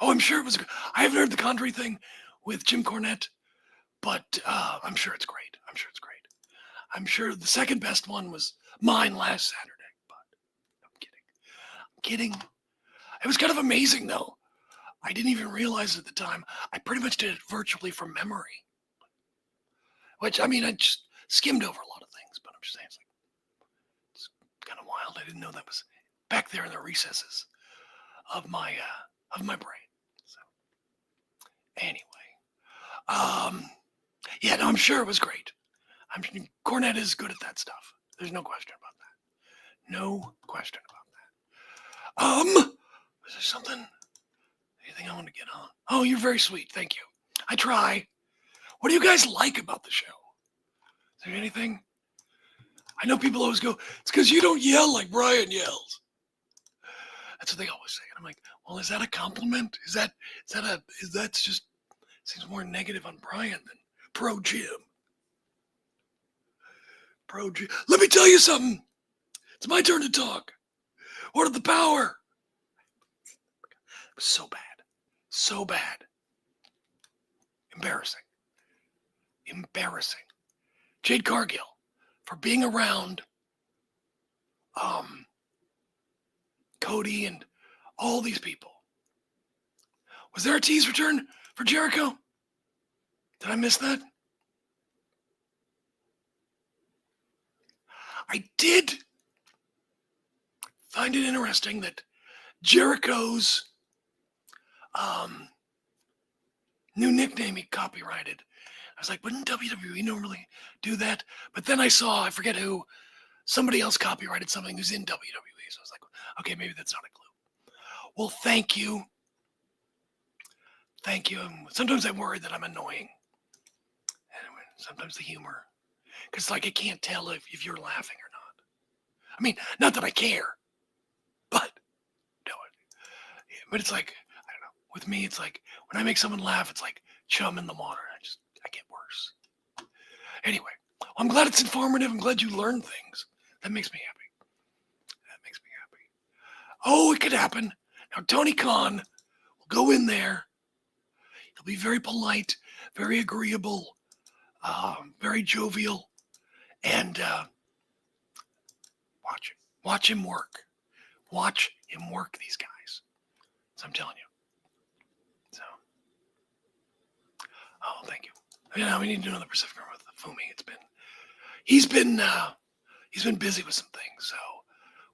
Oh, I'm sure it was. I haven't heard the Condrey thing with Jim Cornette, but I'm sure it's great. I'm sure the second best one was mine last Saturday, but I'm kidding. It was kind of amazing, though. I didn't even realize at the time. I pretty much did it virtually from memory, which, I just skimmed over a lot of things, but I'm just saying it's kind of wild. I didn't know that was back there in the recesses of my brain. So anyway, yeah, no, I'm sure it was great. Cornette is good at that stuff. There's no question about that. No question about that. Is there something? Anything I want to get on? Oh, you're very sweet. Thank you. I try. What do you guys like about the show? Is there anything? I know people always go, it's because you don't yell like Brian yells. That's what they always say. And I'm like, well, is that a compliment? Is that just seems more negative on Brian than pro Jim. Let me tell you something. It's my turn to talk. What of the power? It was so bad. So bad. Embarrassing. Jade Cargill for being around Cody and all these people. Was there a tease return for Jericho? Did I miss that? I did find it interesting that Jericho's new nickname he copyrighted. I was like, wouldn't WWE normally do that? But then I saw, I forget who, somebody else copyrighted something who's in WWE. So I was like, okay, maybe that's not a clue. Well, thank you. Sometimes I worry that I'm annoying. Anyway, sometimes the humor. Because I can't tell if you're laughing or not. Not that I care. But, no. But it's like, I don't know. With me, it's like, when I make someone laugh, it's like chum in the water. I get worse. Anyway, well, I'm glad it's informative. I'm glad you learned things. That makes me happy. Oh, it could happen. Now, Tony Khan will go in there. He'll be very polite, very agreeable, very jovial, and watch him work. Watch him work these guys. So I'm telling you. So, oh, thank you. We need to do another Pacific Rim with Fumi. He's been busy with some things, so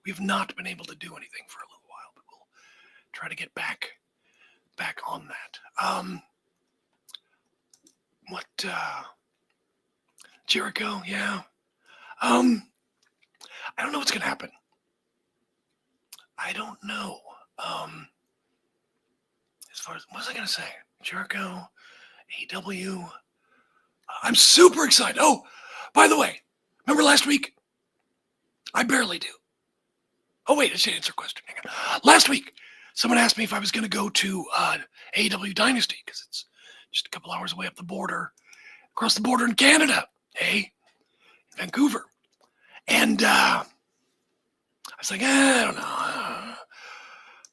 we've not been able to do anything for a little while, but we'll try to get back on that. Jericho, yeah. I don't know what's gonna happen. I don't know. As far as, what was I gonna say? Jericho, AEW. I'm super excited. Oh, by the way, remember last week? I barely do. Oh, wait, I should answer a question. Hang on. Last week, someone asked me if I was going to go to AEW Dynasty because it's just a couple hours away up the border, across the border in Canada, in Vancouver. And I was like, I don't know.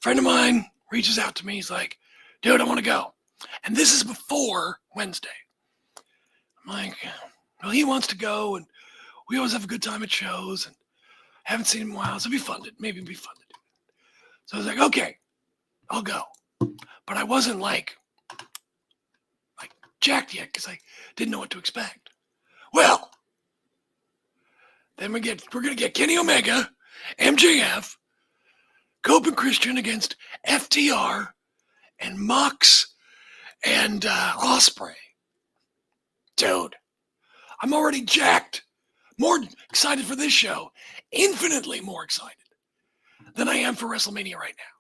friend of mine reaches out to me. He's like, dude, I want to go. And this is before Wednesday. I'm like, well, he wants to go, and we always have a good time at shows, and haven't seen him in a while, so it'd be fun to do it. So I was like, okay, I'll go. But I wasn't like jacked yet because I didn't know what to expect. Well, then we're gonna get Kenny Omega, MJF, Cope and Christian against FTR and Mox and Osprey. Dude, I'm already jacked. More excited for this show, infinitely more excited than I am for WrestleMania right now.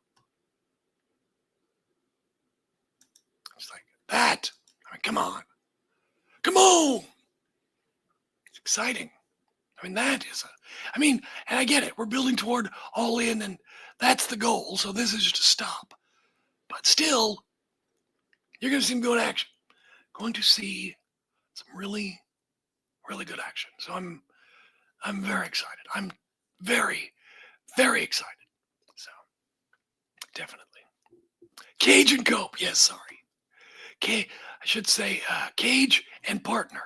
It's like that. I mean, come on. It's exciting. I mean, and I get it. We're building toward All In, and that's the goal. So this is just a stop. But still, you're going to see him go in action. Going to see some really, really good action. So I'm very excited. I'm very, very excited. So definitely. Cage and Cope. Yes, sorry. I should say Cage and Partner.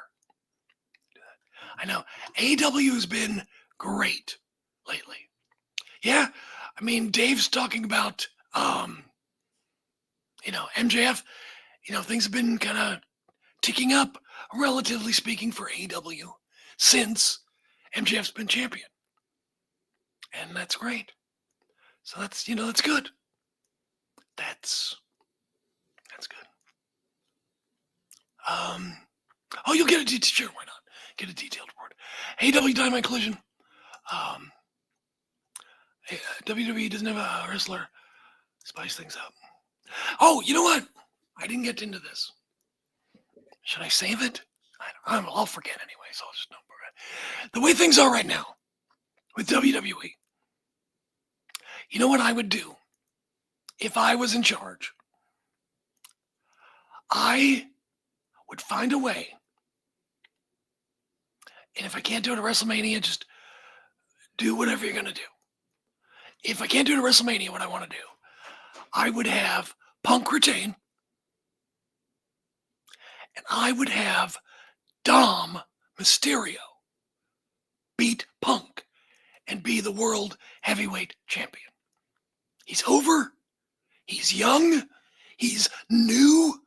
I know AEW has been great lately. Yeah, I mean, Dave's talking about, MJF. Things have been kind of ticking up, relatively speaking, for AEW since MJF's been champion, and that's great. So that's good. That's good. You'll get a sure, why not? Get a detailed report. AEW Dynamite Collision. WWE doesn't have a wrestler. Spice things up. Oh, you know what? I didn't get into this. Should I save it? I'll forget anyway, so I'll just don't forget. The way things are right now with WWE, you know what I would do if I was in charge? I would find a way, and if I can't do it at WrestleMania, just do whatever you're going to do. If I can't do it at WrestleMania, what I want to do, I would have Punk retain, and I would have Dom Mysterio beat Punk and be the world heavyweight champion. He's over. He's young. He's new.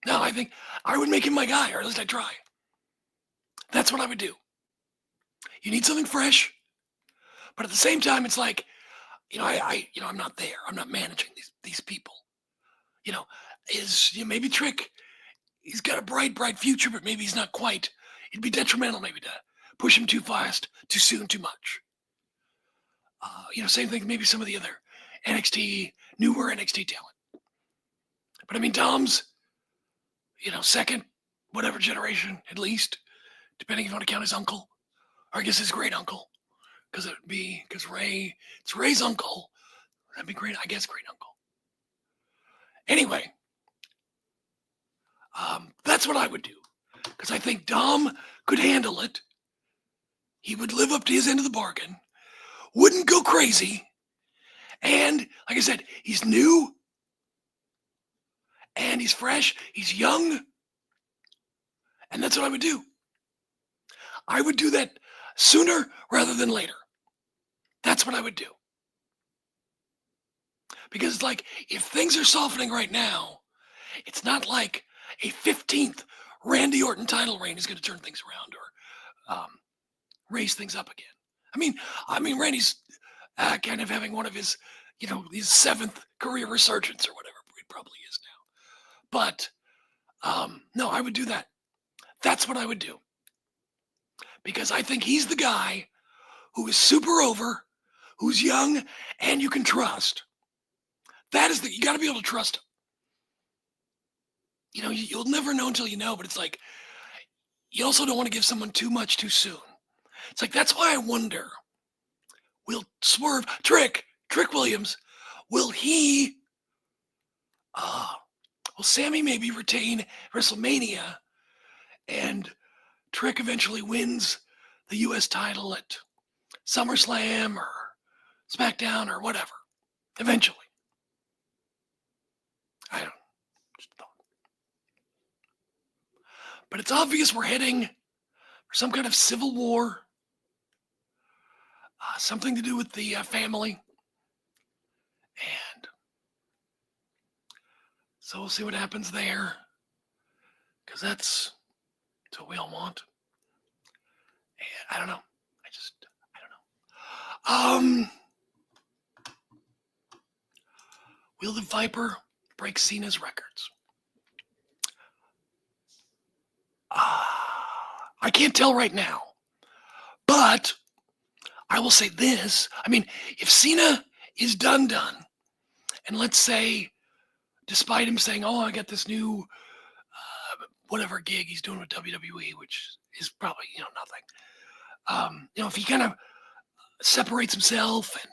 No, I think I would make him my guy, or at least I'd try. That's what I would do. You need something fresh, but at the same time, it's like, I'm not there. I'm not managing these people. Maybe Trick, he's got a bright future, but maybe he's not quite. It'd be detrimental maybe to push him too fast, too soon, too much. Same thing, maybe some of the other newer NXT talent. But I mean, Dom's, second, whatever generation, at least, depending if you want to count his uncle, or I guess his great uncle, because it's Ray's uncle. That'd be great, I guess, great uncle. Anyway, that's what I would do, because I think Dom could handle it. He would live up to his end of the bargain, wouldn't go crazy, and like I said, he's new, and he's fresh, he's young, and that's what I would do. I would do that sooner rather than later. That's what I would do. Because it's like, if things are softening right now, it's not like a 15th Randy Orton title reign is going to turn things around or raise things up again. I mean, Randy's kind of having one of his, his 7th career resurgence or whatever it probably is now. But no, I would do that. That's what I would do. Because I think he's the guy who is super over, who's young, and you can trust. You got to be able to trust him. You'll never know until you know, but it's like, you also don't want to give someone too much too soon. It's like, that's why I wonder, will Trick Williams, will Sammy maybe retain WrestleMania and Trick eventually wins the U.S. title at SummerSlam or Smackdown or whatever. Eventually. I don't. Just a thought. But it's obvious we're heading for some kind of civil war. Something to do with the family. And so we'll see what happens there. Because that's what we all want. And I don't know. I don't know. Will the Viper break Cena's records? I can't tell right now. But I will say this. I mean, if Cena is done, and let's say, despite him saying, oh, I got this new whatever gig he's doing with WWE, which is probably, nothing. If he kind of separates himself and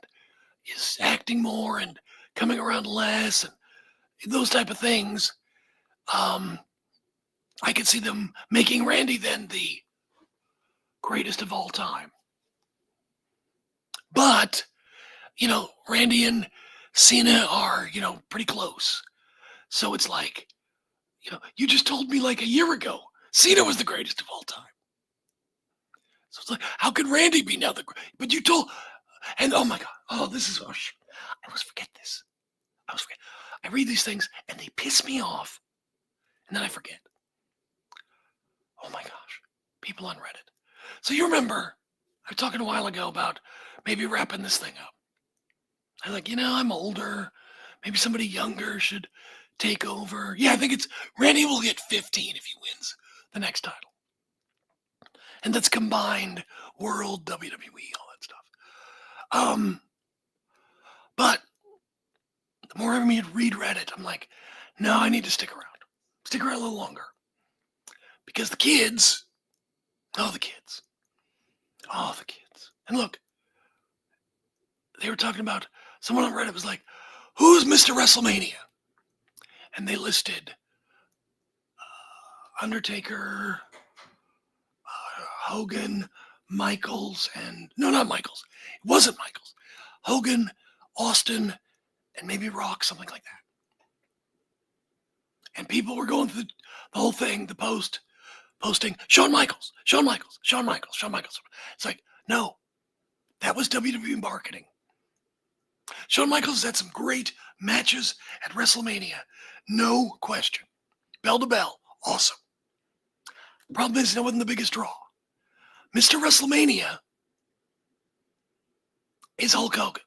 is acting more and coming around less and those type of things, I could see them making Randy then the greatest of all time. But, Randy and Cena are, pretty close. So it's like, you just told me like a year ago, Cena was the greatest of all time. So it's like, how could Randy be now but you told, and oh my God, I always forget this. I read these things and they piss me off and then I forget. Oh my gosh, people on Reddit. So you remember, I was talking a while ago about maybe wrapping this thing up. I'm like, I'm older. Maybe somebody younger should take over. Yeah, I think it's Randy will get 15 if he wins the next title. And that's combined world, WWE, all that stuff. But the more I read Reddit, I'm like, no, I need to stick around. Stick around a little longer. Because the kids. And look, they were talking about, someone on Reddit was like, who's Mr. WrestleMania? And they listed Undertaker, Hogan, Michaels, and no, not Michaels. It wasn't Michaels. Hogan, Austin, and maybe Rock, something like that. And people were going through the whole thing, the posting, Shawn Michaels. It's like, no, that was WWE marketing. Shawn Michaels had some great matches at WrestleMania. No question. Bell to bell. Awesome. Problem is, that wasn't the biggest draw. Mr. WrestleMania is Hulk Hogan.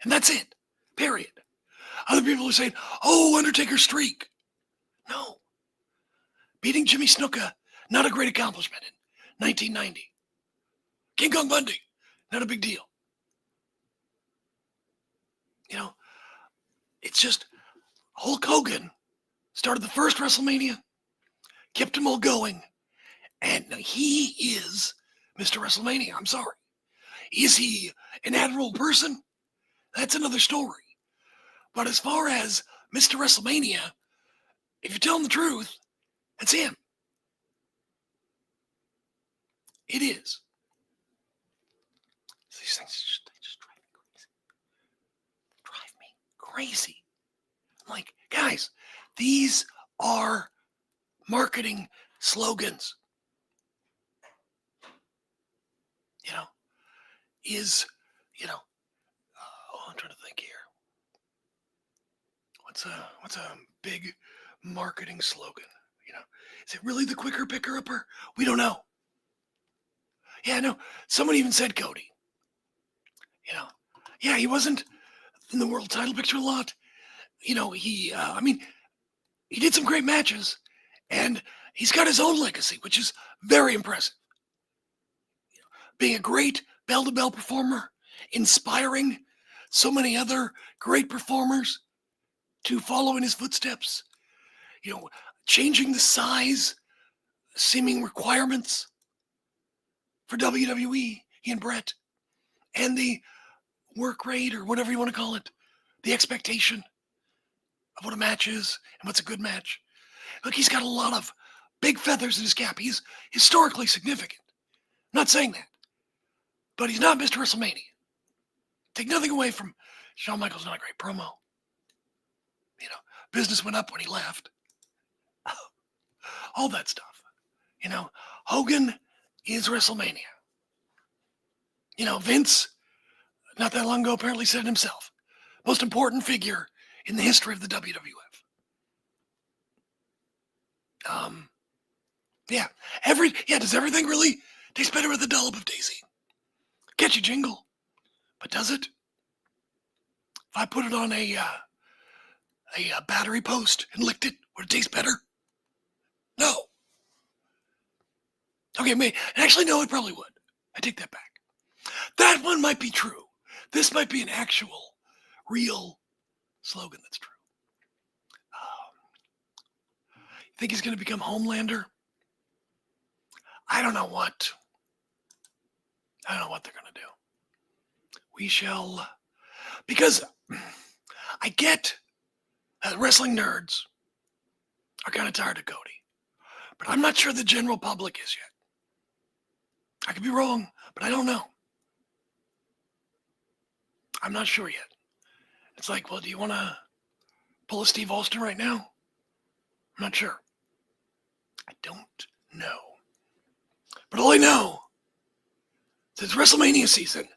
And that's it. Period. Other people are saying, oh, Undertaker streak. No. Beating Jimmy Snuka, not a great accomplishment in 1990. King Kong Bundy, not a big deal. It's just Hulk Hogan started the first WrestleMania, kept them all going, and he is Mr. WrestleMania. I'm sorry. Is he an admirable person? That's another story. But as far as Mr. WrestleMania, if you're telling the truth, that's him. It is. These things just drive me crazy. I'm like, guys, these are marketing slogans. I'm trying to think here. What's a big marketing slogan? Is it really the quicker picker upper? We don't know. Yeah, no. Someone even said Cody. Yeah, he wasn't in the world title picture a lot. He did some great matches, and he's got his own legacy, which is very impressive. Being a great bell-to-bell performer, inspiring so many other great performers to follow in his footsteps. Changing the size, seeming requirements for WWE, he and Brett, and the work rate, or whatever you want to call it, the expectation of what a match is and what's a good match. Look, he's got a lot of big feathers in his cap. He's historically significant. I'm not saying that, but he's not Mr. WrestleMania. Take nothing away from Shawn Michaels, not a great promo. You know, business went up when he left. All that stuff. You know, Hogan is WrestleMania. You know, Vince, not that long ago, apparently said it himself. Most important figure in the history of the WWF. Does everything really taste better with a dollop of Daisy? Catchy jingle, but does it? If I put it on a battery post and licked it, would it taste better? No. Okay, actually, no, it probably would. I take that back. That one might be true. This might be an actual, real slogan that's true. You think he's going to become Homelander? I don't know what they're going to do. We shall, because I get that wrestling nerds are kind of tired of Cody, but I'm not sure the general public is yet. I could be wrong, but I don't know. I'm not sure yet. It's like, well, do you want to pull a Steve Austin right now? I'm not sure. I don't know. But all I know is it's WrestleMania season,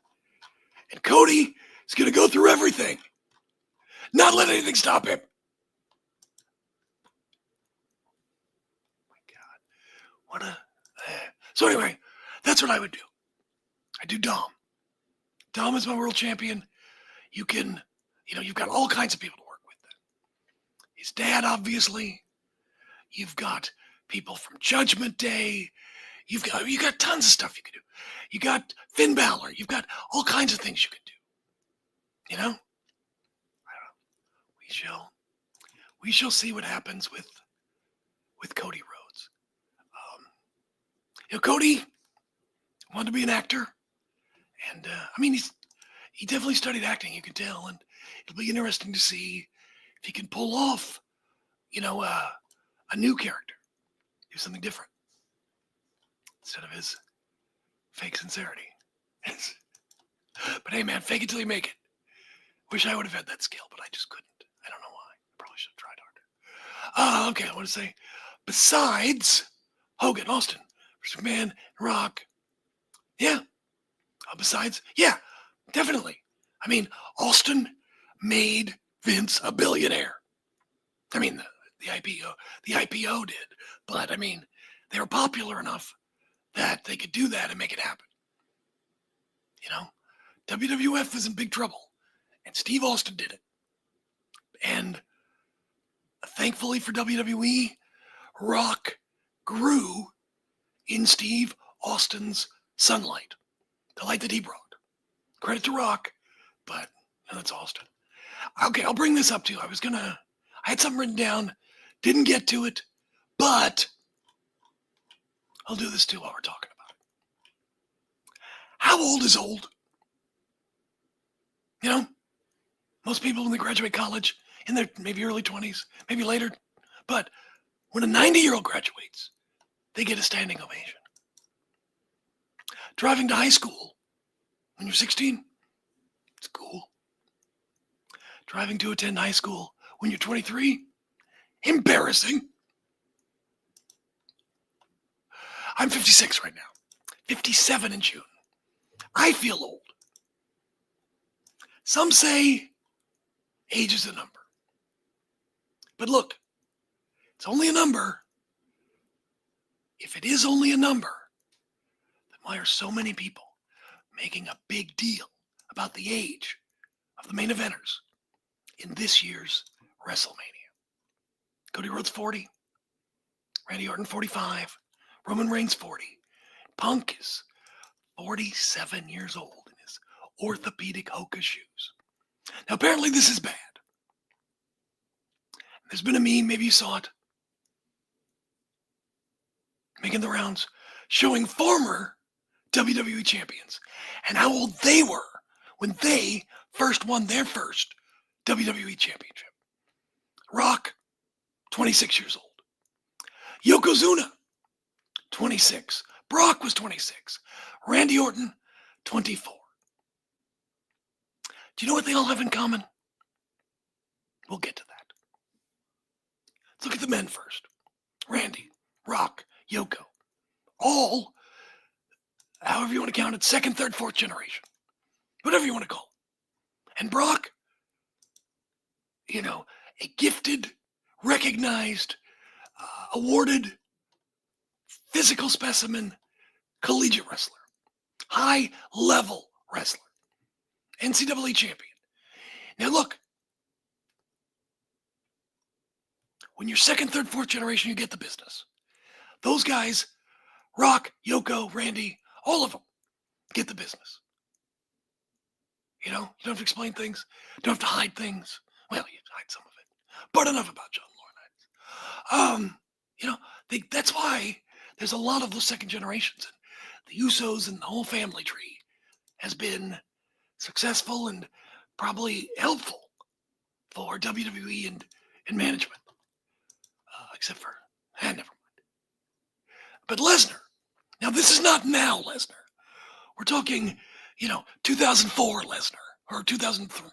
and Cody is going to go through everything. Not let anything stop him. Oh my God. So anyway, that's what I would do. I do Dom. Dom is my world champion. You've got all kinds of people to work with. His dad, obviously. You've got people from Judgment Day. You got tons of stuff you can do. You got Finn Balor. You've got all kinds of things you can do. You know? I don't know. We shall see what happens with Cody Rhodes. Cody wanted to be an actor, and he definitely studied acting. You can tell, and it'll be interesting to see if he can pull off, a new character, do something different instead of his fake sincerity. But hey, man, fake it till you make it. Wish I would have had that skill, but I just couldn't. I don't know why. I probably should have tried harder. Okay, I want to say, besides Hogan, Austin, McMahon, Rock, yeah. Besides, yeah, definitely. Austin made Vince a billionaire. The IPO did, but they were popular enough that they could do that and make it happen. WWF is in big trouble, and Steve Austin did it. And thankfully for WWE, Rock grew in Steve Austin's sunlight, the light that he brought. Credit to Rock, but that's Austin. Okay, I'll bring this up to you. I had something written down, didn't get to it, but I'll do this too while we're talking about it. How old is old? Most people when they graduate college, in their maybe early 20s, maybe later, but when a 90-year-old graduates, they get a standing ovation. Driving to high school when you're 16, it's cool. Driving to attend high school when you're 23, embarrassing. I'm 56 right now, 57 in June. I feel old. Some say age is a number. But look, it's only a number. If it is only a number, then why are so many people making a big deal about the age of the main eventers in this year's WrestleMania? Cody Rhodes 40, Randy Orton 45, Roman Reigns 40. Punk is 47 years old in his orthopedic Hoka shoes. Now apparently this is bad. There's been a meme, maybe you saw it, making the rounds, showing former WWE champions and how old they were when they first won their first WWE championship. Rock, 26 years old. Yokozuna, 26. Brock was 26. Randy Orton, 24. Do you know what they all have in common? We'll get to that. Let's look at the men first. Randy, Rock, Yoko. All, however you want to count it, second, third, fourth generation. Whatever you want to call it. And Brock, you know, a gifted, recognized, awarded, physical specimen, collegiate wrestler. High-level wrestler. NCAA champion. Now look, when you're second, third, fourth generation, you get the business. Those guys, Rock, Yoko, Randy, all of them get the business. You know, you don't have to explain things. Don't have to hide things. Well, you hide some of it. But enough about John Laurinaitis. You know, that's why there's a lot of those second generations. The Usos and the whole family tree has been successful and probably helpful for WWE and management. Except for, never mind. But Lesnar, now this is not now Lesnar. We're talking, 2004 Lesnar or 2003,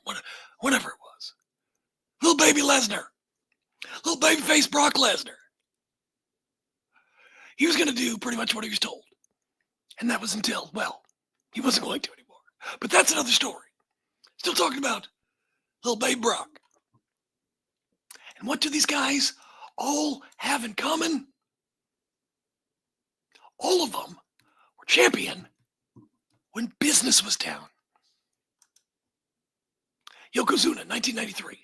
whatever it was. Little baby Lesnar. Little baby face Brock Lesnar. He was going to do pretty much what he was told. And that was until, well, he wasn't going to anymore. But that's another story. Still talking about little baby Brock. And what do these guys all have in common? All of them were champion when business was down. Yokozuna, 1993.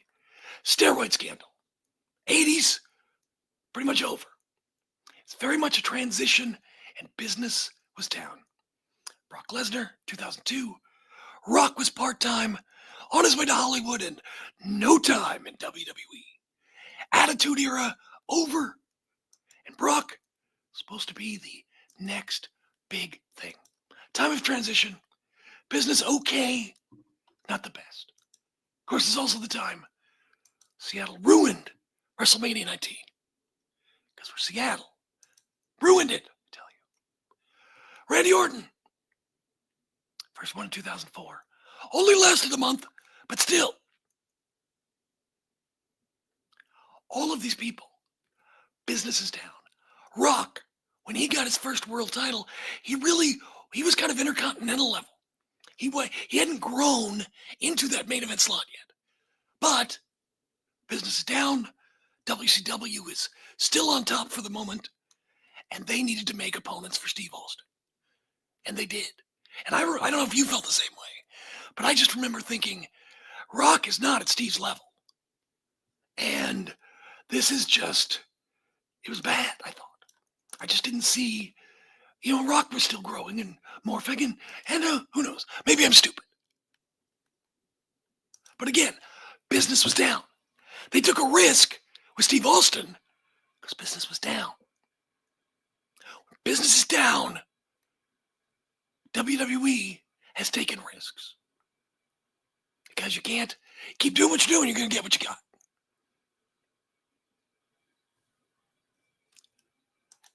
Steroid scandal. 80s, pretty much over. It's very much a transition and business was down. Brock Lesnar, 2002. Rock was part-time, on his way to Hollywood, and no time in WWE. Attitude Era over, and Brock supposed to be the next big thing. Time of transition, business okay, not the best. Of course, it's also the time Seattle ruined WrestleMania 19. Because we're Seattle. Ruined it, I tell you. Randy Orton, first one in 2004. Only lasted a month, but still. All of these people, business is down. Rock, when he got his first world title, he was kind of intercontinental level. He hadn't grown into that main event slot yet. But business is down. WCW is still on top for the moment. And they needed to make opponents for Steve Austin. And they did. And I don't know if you felt the same way, but I just remember thinking, Rock is not at Steve's level. And this is just, it was bad, I thought. I just didn't see, Rock was still growing and morphing, and who knows, maybe I'm stupid. But again, business was down. They took a risk with Steve Austin because business was down. When business is down, WWE has taken risks. Because you can't keep doing what you're doing, you're going to get what you got.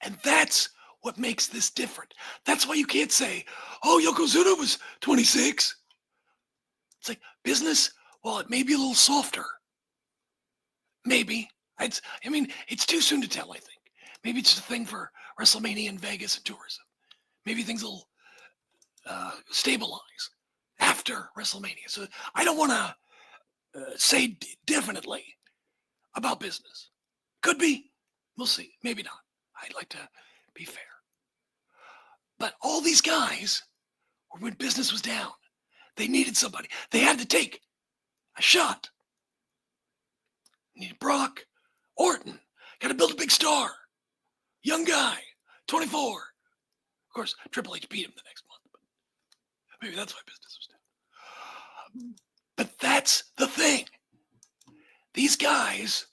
And that's what makes this different. That's why you can't say, oh, Yokozuna was 26. It's like business, well, it may be a little softer. Maybe. It's too soon to tell, I think. Maybe it's a thing for WrestleMania in Vegas and tourism. Maybe things will stabilize after WrestleMania. So I don't want to say definitely about business. Could be. We'll see. Maybe not. I'd like to be fair. But all these guys were when business was down. They needed somebody. They had to take a shot. Needed Brock, Orton. Got to build a big star. Young guy, 24. Of course, Triple H beat him the next month. But maybe that's why business was down. But that's the thing. These guys,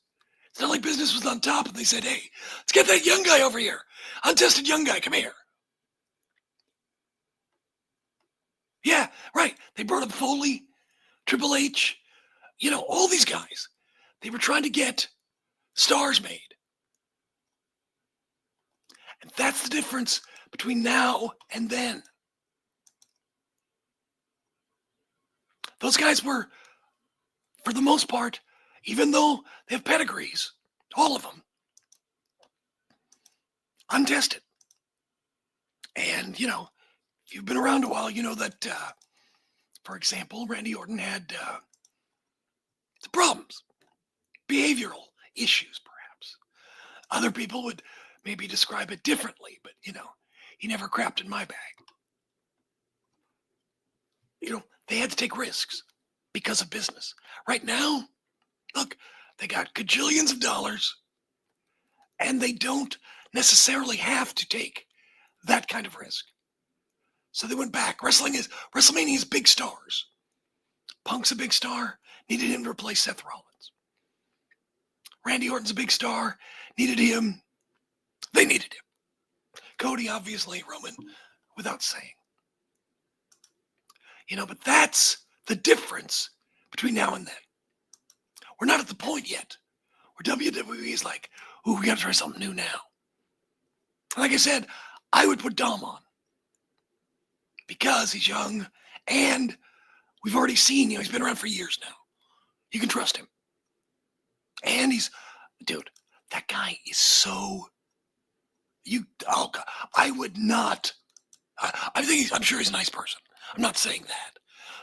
it's not like business was on top and they said, hey, let's get that young guy over here. Untested young guy, come here. Yeah, right. They brought up Foley, Triple H, all these guys. They were trying to get stars made. And that's the difference between now and then. those guys were, for the most part, even though they have pedigrees, all of them, untested. And, you know, if you've been around a while, you know that, for example, Randy Orton had the problems, behavioral issues, perhaps. Other people would maybe describe it differently, but, you know, he never crapped in my bag. You know, they had to take risks because of business. Right now, look, they got gajillions of dollars, and they don't necessarily have to take that kind of risk. So they went back. WrestleMania is big stars. Punk's a big star, needed him to replace Seth Rollins. Randy Orton's a big star, needed him. They needed him. Cody, obviously, Roman, without saying. You know, but that's the difference between now and then. We're not at the point yet where WWE is like, ooh, we got to try something new now. Like I said, I would put Dom on because he's young and we've already seen, you know, he's been around for years now. You can trust him. And dude, that guy is so, I would not, I'm sure he's a nice person. I'm not saying that.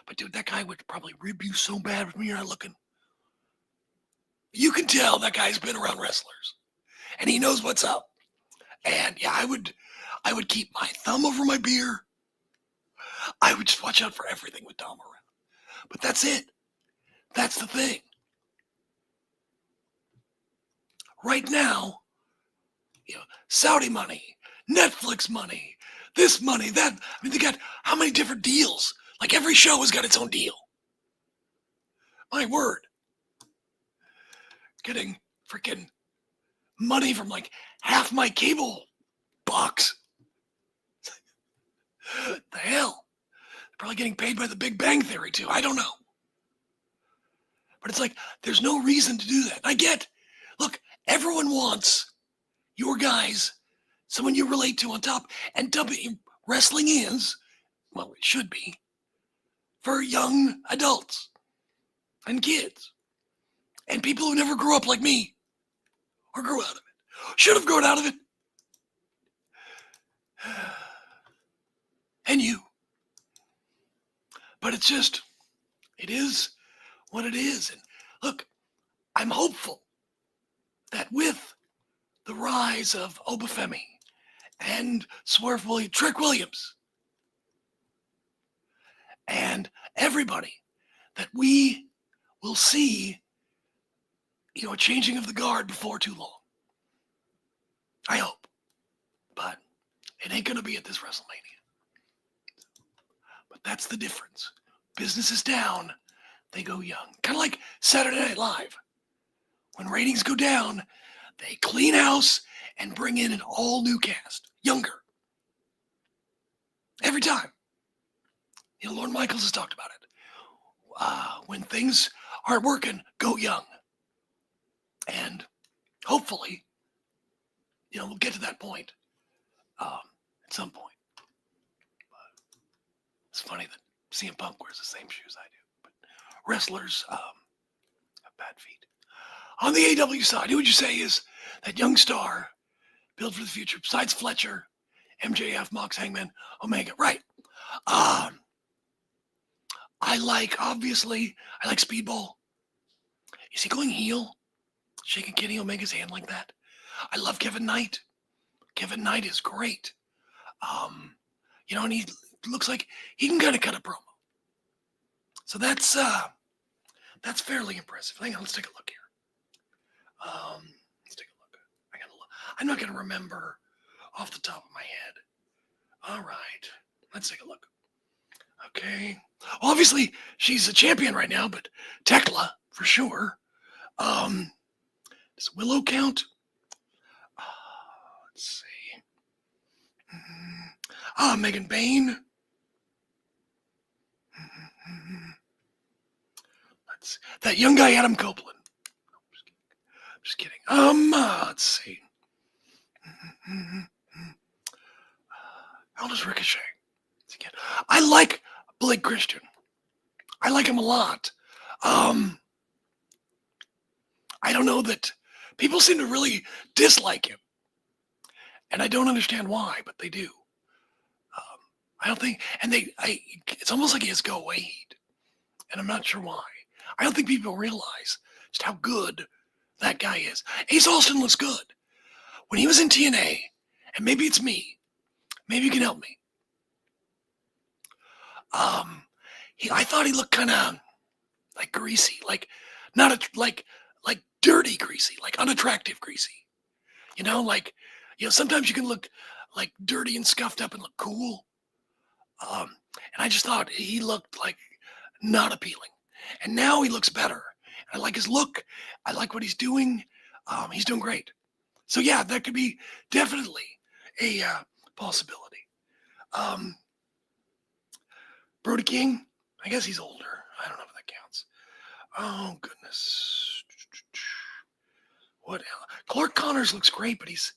But dude, that guy would probably rib you so bad when you're not looking. You can tell that guy's been around wrestlers and he knows what's up. And yeah, I would keep my thumb over my beer. I would just watch out for everything with Dom around. But that's it. That's the thing. Right now, you know, Saudi money, Netflix money, this money, that. I mean, they got how many different deals? Like every show has got its own deal. My word. Getting freaking money from like half my cable box. The hell? Probably getting paid by the Big Bang Theory too. I don't know. But it's like, there's no reason to do that. I get, look, everyone wants your guys, someone you relate to on top. And wrestling is, well, it should be, for young adults and kids. And people who never grew up like me or grew out of it. Should have grown out of it. And you. But it's just, it is what it is. And look, I'm hopeful that with the rise of Obafemi and Trick Williams, and everybody, that we will see, you know, a changing of the guard before too long. I hope. But it ain't going to be at this WrestleMania. But that's the difference. Business is down, they go young. Kind of like Saturday Night Live. When ratings go down, they clean house and bring in an all-new cast. Younger. Every time. You know, Lorne Michaels has talked about it. When things aren't working, go young. And hopefully, you know, we'll get to that point at some point. But it's funny that CM Punk wears the same shoes I do. But wrestlers have bad feet. On the AW side, who would you say is that young star built for the future besides Fletcher, MJF, Mox, Hangman, Omega? Right. I like Speedball. Is he going heel? Shaking Kenny Omega's hand like that. I love Kevin Knight. Kevin Knight is great. You know, and he looks like he can kind of cut a promo. So that's fairly impressive. Hang on, let's take a look here. Let's take a look. I'm not gonna remember off the top of my head. All right, let's take a look. Okay. Well, obviously she's a champion right now, but Tekla for sure. Does Willow count? Let's see. Megan Bain. Let's see. That young guy, Adam Copeland. I'm just kidding. Let's see. How does Ricochet? I like Blake Christian. I like him a lot. I don't know that people seem to really dislike him. And I don't understand why, but they do. I don't think, and it's almost like he has go away heat. And I'm not sure why. I don't think people realize just how good that guy is. Ace Austin looks good. When he was in TNA, and maybe it's me, maybe you can help me. I thought he looked kind of like greasy, like not like dirty greasy, like unattractive greasy. Sometimes you can look like dirty and scuffed up and look cool. And I just thought he looked like not appealing. And now he looks better. I like his look. I like what he's doing. He's doing great. So yeah, that could be definitely a possibility. Brody King, I guess he's older. I don't know if that counts. Oh goodness. What else? Clark Connors looks great, but he's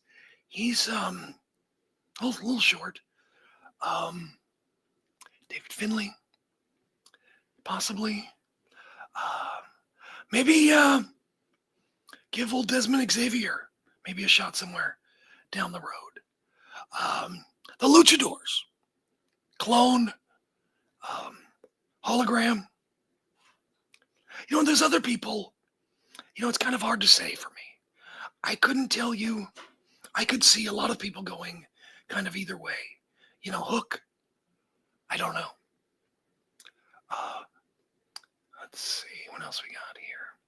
a little short. David Finlay, possibly. Maybe give old Desmond Xavier maybe a shot somewhere down the road. The Luchadors, Clone, Hologram. There's other people. It's kind of hard to say for me. I couldn't tell you. I could see a lot of people going kind of either way. Hook. I don't know. Let's see. What else we got here?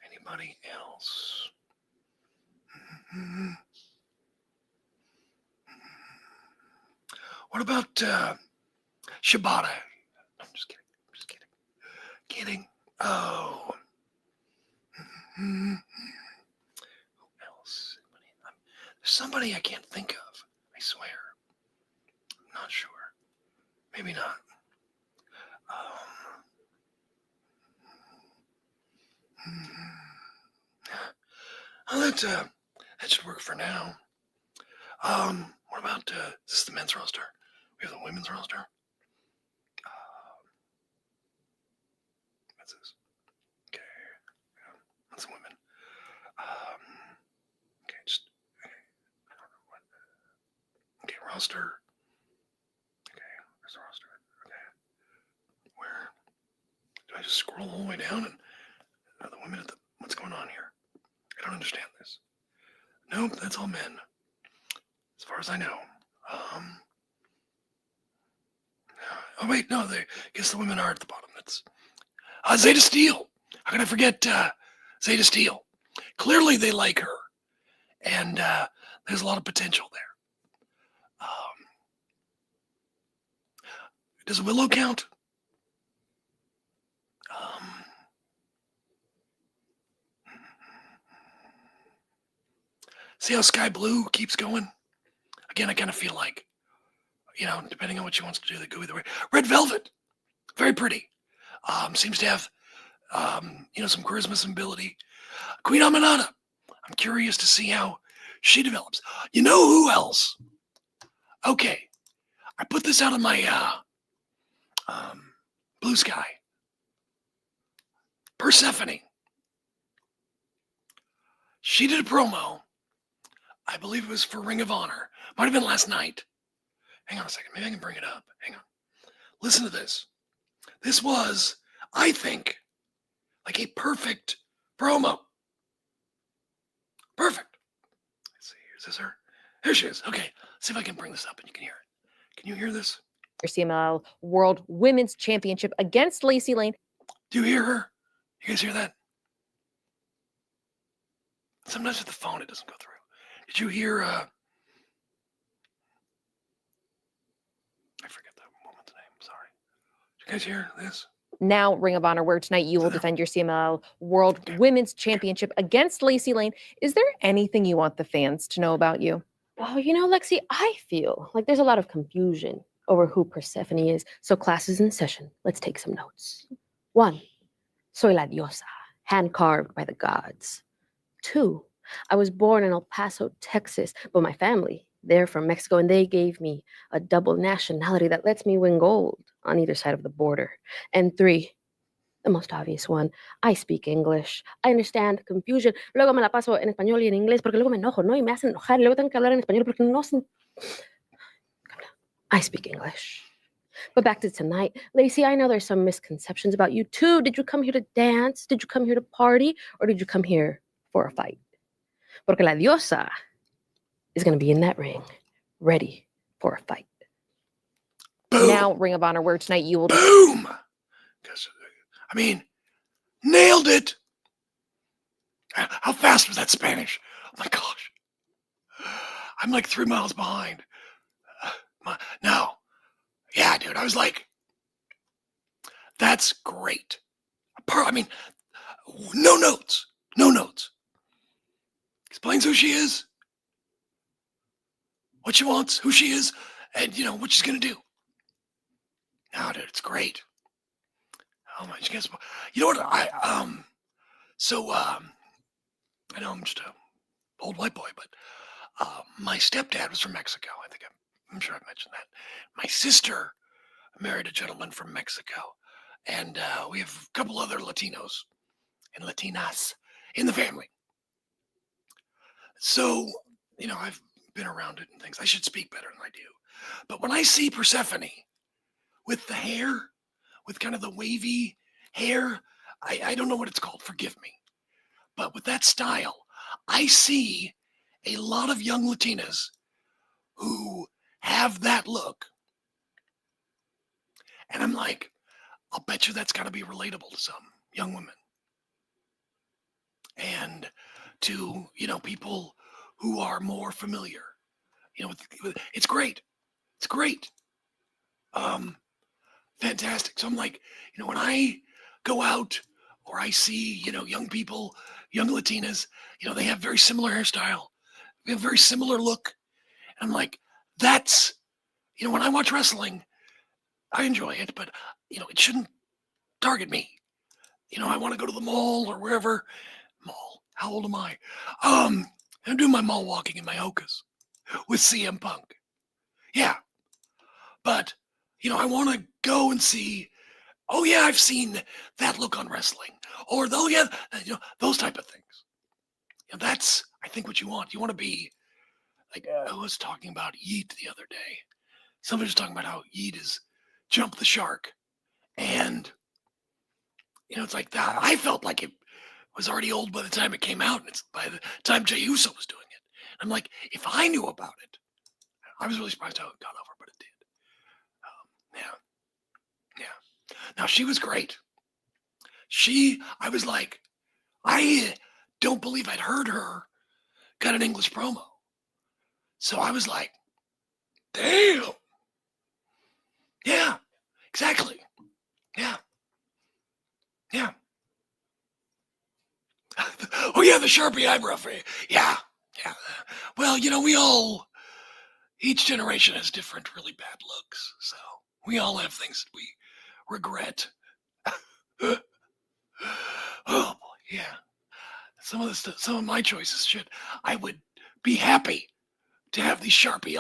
Anybody else? What about Shibata? I'm just kidding. Kidding. Oh. Who else? There's somebody I can't think of. I swear. I'm not sure. Maybe not. Well, that should work for now. What about is this the men's roster? We have the women's roster. What's this? Okay, that's the women. Okay, I don't know what. Okay, roster. Okay, where's the roster? Okay, where? Do I just scroll all the way down and the women at the? What's going on here? I don't understand this. Nope, that's all men. As far as I know. Oh wait, no, I guess the women are at the bottom. That's Zeta Steel. How can I forget Zeta Steel? Clearly they like her. And there's a lot of potential there. Does Willow count? See how Sky Blue keeps going? Again, I kind of feel like, depending on what she wants to do, they go either way. Red Velvet, very pretty. Seems to have, some charisma, some ability. Queen Aminata, I'm curious to see how she develops. You know who else? Okay, I put this out on my Blue Sky. Persephone. She did a promo. I believe it was for Ring of Honor. Might have been last night. Hang on a second. Maybe I can bring it up. Hang on. Listen to this. This was, I think, like a perfect promo. Perfect. Let's see. Is this her? Here she is. Okay. Let's see if I can bring this up and you can hear it. Can you hear this? CMLL World Women's Championship against Lacey Lane. Do you hear her? You guys hear that? Sometimes with the phone, it doesn't go through. Did you hear, I forget that woman's name, sorry. Did you guys hear this? Now Ring of Honor, where tonight you will defend your CMLL World Women's Championship against Lacey Lane. Is there anything you want the fans to know about you? Oh, Lexi, I feel like there's a lot of confusion over who Persephone is. So class is in session. Let's take some notes. 1, soy la diosa, hand-carved by the gods. 2, I was born in El Paso, Texas, but my family, they're from Mexico, and they gave me a double nationality that lets me win gold on either side of the border. And 3, the most obvious one, I speak English. I understand confusion. Luego me la paso en español y en inglés porque luego me enojo, ¿no? Y me hacen enojar. Y luego tengo que hablar en español porque no se... I speak English. But back to tonight. Lacey, I know there's some misconceptions about you too. Did you come here to dance? Did you come here to party? Or did you come here for a fight? Porque la diosa is going to be in that ring, ready for a fight. Boom. Now, Ring of Honor, where tonight you will... Boom! I mean, nailed it. How fast was that Spanish? Oh my gosh. I'm like 3 miles behind. No. Yeah, dude, I was like, that's great. I mean, no notes. No notes. Explains who she is, what she wants, who she is, and, what she's going to do. No, dude, it's great. Oh my, you know what? I know I'm just a old white boy, but my stepdad was from Mexico. I'm sure I've mentioned that. My sister married a gentleman from Mexico, and we have a couple other Latinos and Latinas in the family. So, I've been around it and things. I should speak better than I do. But when I see Persephone with the hair, with kind of the wavy hair, I don't know what it's called, forgive me. But with that style, I see a lot of young Latinas who have that look. And I'm like, I'll bet you that's got to be relatable to some young women. And to, people who are more familiar. It's great. It's great. Fantastic. So I'm like, when I go out or I see, young people, young Latinas, they have very similar hairstyle. They have very similar look. And I'm like, that's, when I watch wrestling, I enjoy it, but, it shouldn't target me. I want to go to the mall or wherever. Mall. How old am I? I'm doing my mall walking in my Hokas with CM Punk. Yeah. But, I want to go and see, oh yeah, I've seen that look on wrestling. Or, oh yeah, those type of things. That's, I think, what you want. You want to be, like, I was talking about Yeet the other day. Somebody was talking about how Yeet is Jump the Shark. And, it's like that. I felt like it was already old by the time it came out. And it's by the time Jey Uso was doing it. I'm like, if I knew about it, I was really surprised how it got over, but it did. Yeah. Now, she was great. I was like, I don't believe I'd heard her cut an English promo. So I was like, damn. Yeah, exactly. Yeah. Yeah. Oh, yeah, the Sharpie eyebrow for you. Yeah. Yeah. Well, each generation has different really bad looks. So we all have things that we regret. Oh, boy, yeah. Some of my choices I would be happy to have the Sharpie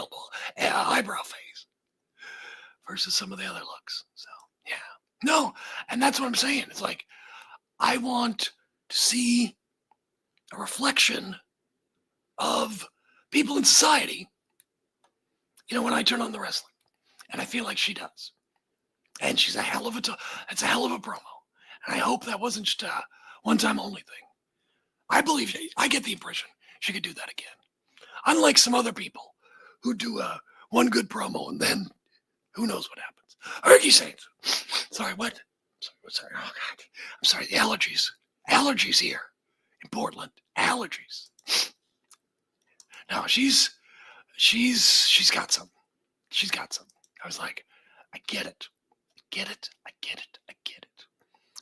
eyebrow face versus some of the other looks. So, yeah. No, and that's what I'm saying. It's like, I want to see a reflection of people in society, when I turn on the wrestling. And I feel like she does. And she's it's a hell of a promo. And I hope that wasn't just a one-time only thing. I get the impression she could do that again. Unlike some other people who do one good promo and then who knows what happens. Ricky Saints. Sorry, what? Sorry. Oh, God. I'm sorry. The allergies. Allergies here in Portland. Allergies. No, she's got some. She's got some. I was like, I get it. I get it. I get it. I get it.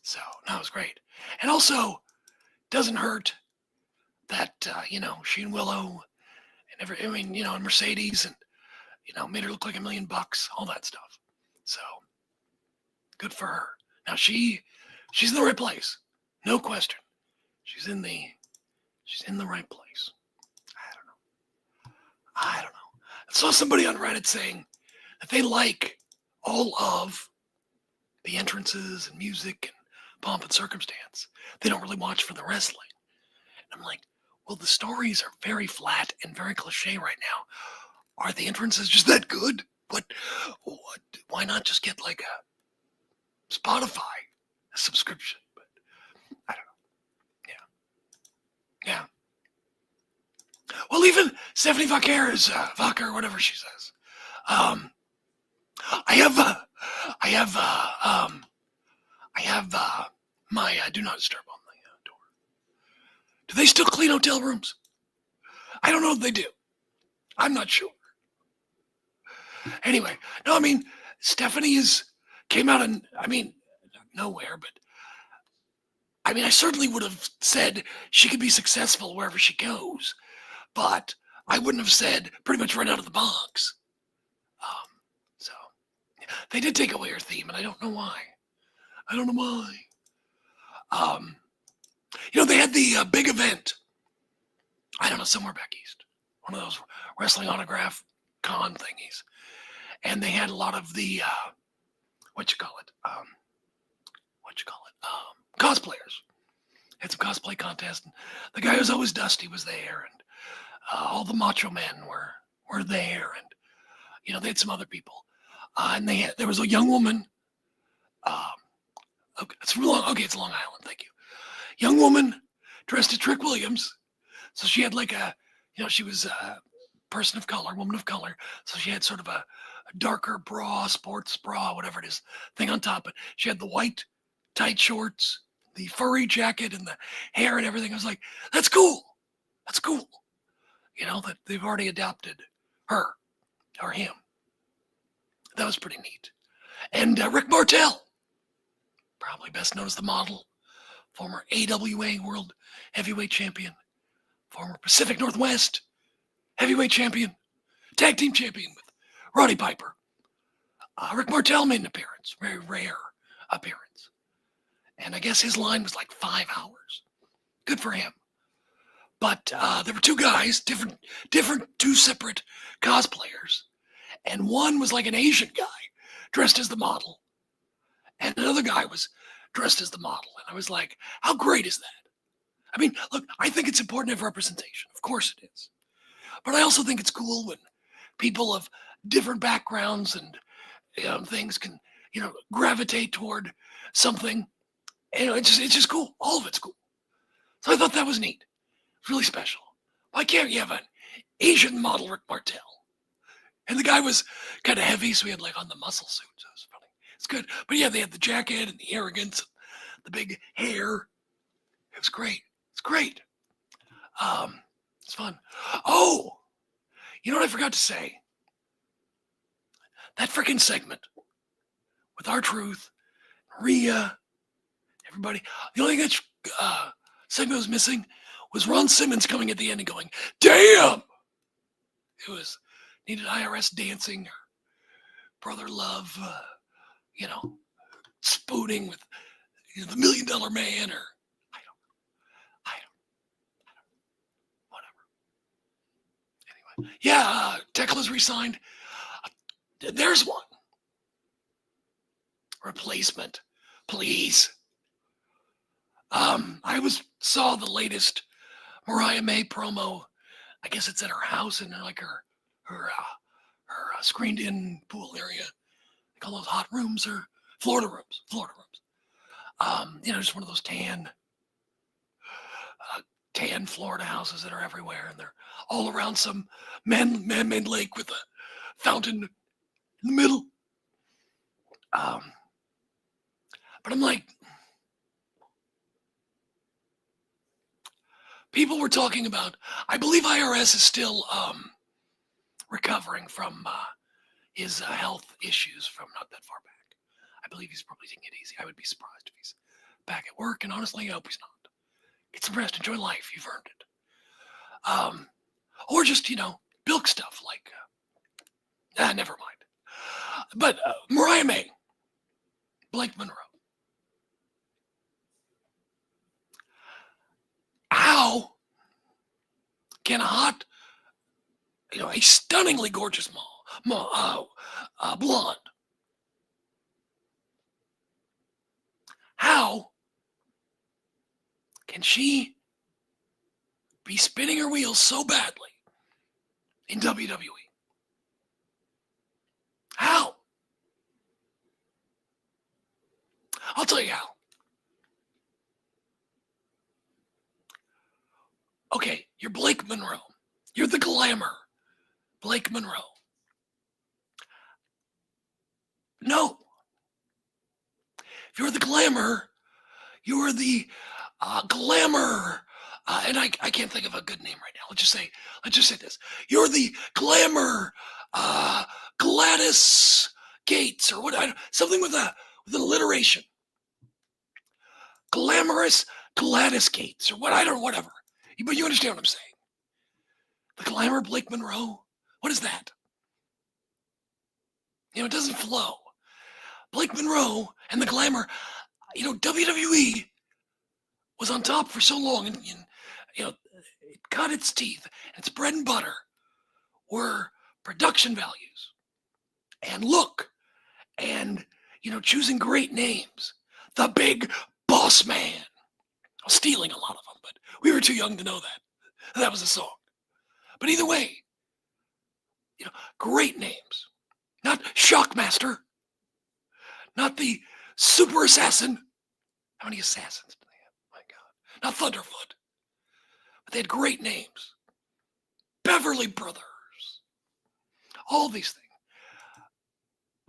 So, no, it was great. And also, doesn't hurt that, she and Willow and Mercedes and, made her look like $1 million, all that stuff. So, good for her. Now, she's in the right place. No question. She's in the right place. I don't know. I saw somebody on Reddit saying that they like all of the entrances and music and pomp and circumstance. They don't really watch for the wrestling. And I'm like, well, the stories are very flat and very cliche right now. Are the entrances just that good? What? Why not just get like a Spotify subscription? But I don't know. Yeah. Well, even Stephanie Vaquer Vaquer, whatever she says. I have my do not disturb on the door. Do they still clean hotel rooms? I don't know if they do. I'm not sure. Anyway, no, I mean, Stephanie came out and, I mean, nowhere, but I mean, I certainly would have said she could be successful wherever she goes, but I wouldn't have said pretty much right out of the box. So they did take away her theme, and I don't know why. They had the big event. I don't know, somewhere back east. One of those wrestling autograph con thingies. And they had a lot of the, cosplayers. Had some cosplay contest. And the guy who's always Dusty was there. And all the Macho Men were there. And, they had some other people. And there was a young woman. It's Long Island, thank you. Young woman dressed as Trick Williams. So she had like she was a person of color, woman of color. So she had sort of a darker bra, sports bra, whatever it is, thing on top. But she had the white tight shorts, the furry jacket, and the hair and everything. I was like, that's cool. That's cool. That they've already adopted her or him. That was pretty neat. And Rick Martel, probably best known as the model, former AWA World Heavyweight Champion, former Pacific Northwest Heavyweight Champion, Tag Team Champion with Roddy Piper. Rick Martel made an appearance, very rare appearance. And I guess his line was like 5 hours. Good for him. But there were two guys, two separate cosplayers. And one was like an Asian guy dressed as the model. And another guy was dressed as the model. And I was like, how great is that? I mean, look, I think it's important to have representation. Of course it is. But I also think it's cool when people of different backgrounds and things can, gravitate toward something. It's just cool. All of it's cool. So I thought that was neat. It's really special. Why can't you have an Asian model Rick Martel? And the guy was kind of heavy, so he had like on the muscle suit. So it was funny. It's good. But yeah, they had the jacket and the arrogance, and the big hair. It was great. It's great. It's fun. Oh, you know what I forgot to say? That freaking segment with R-Truth, Rhea, everybody. The only thing that segment was missing was Ron Simmons coming at the end and going, damn! It was needed IRS dancing or brother love, spooning with the $1 Million Man or I don't whatever. Anyway, yeah, Tekla's resigned. There's one. Replacement, please. I saw the latest Mariah May promo. I guess it's at her house in like her screened-in pool area. They call those hot rooms or Florida rooms. Just one of those tan Florida houses that are everywhere, and they're all around some man-made lake with a fountain in the middle. But I'm like, people were talking about, I believe IRS is still recovering from his health issues from not that far back. I believe he's probably taking it easy. I would be surprised if he's back at work, and honestly, I hope he's not. Get some rest, enjoy life, you've earned it. Or just, bilk stuff like, never mind. But Mariah May, Blake Monroe. How can a stunningly gorgeous blonde Can she be spinning her wheels so badly in WWE? How? I'll tell you how. Okay, you're Blake Monroe. You're the glamour. Blake Monroe. No. If you're the glamour, you're the glamour. And I can't think of a good name right now. Let's just say this. You're the glamour Gladys Gates or what? Something with an alliteration. Glamorous Gladys Gates or what? Whatever. But you understand what I'm saying. The glamour Blake Monroe. What is that? It doesn't flow. Blake Monroe and the glamour. WWE was on top for so long, and it cut its teeth. And its bread and butter were production values and look, and choosing great names. The Big Boss Man. I was stealing a lot of them, but we were too young to know that. That was a song. But either way, great names. Not Shockmaster. Not the Super Assassin. How many assassins do they have? My God. Not Thunderfoot. But they had great names. Beverly Brothers. All these things.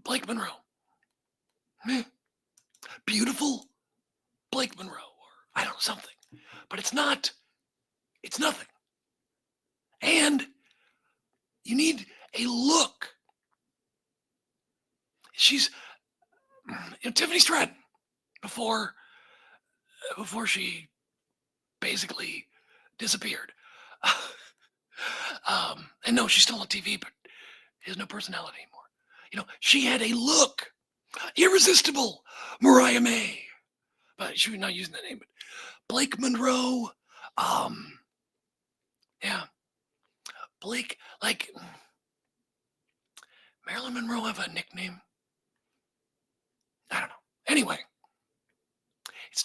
Blake Monroe. Beautiful Blake Monroe. Or I don't know, something. But it's not. It's nothing. And you need a look. She's Tiffany Stratton before she basically disappeared. And no, she's still on TV, but she has no personality anymore. She had a look. Irresistible Mariah May. But she was not using that name. But Blake Monroe. Yeah. Blake, like Marilyn Monroe have a nickname? I don't know. Anyway, it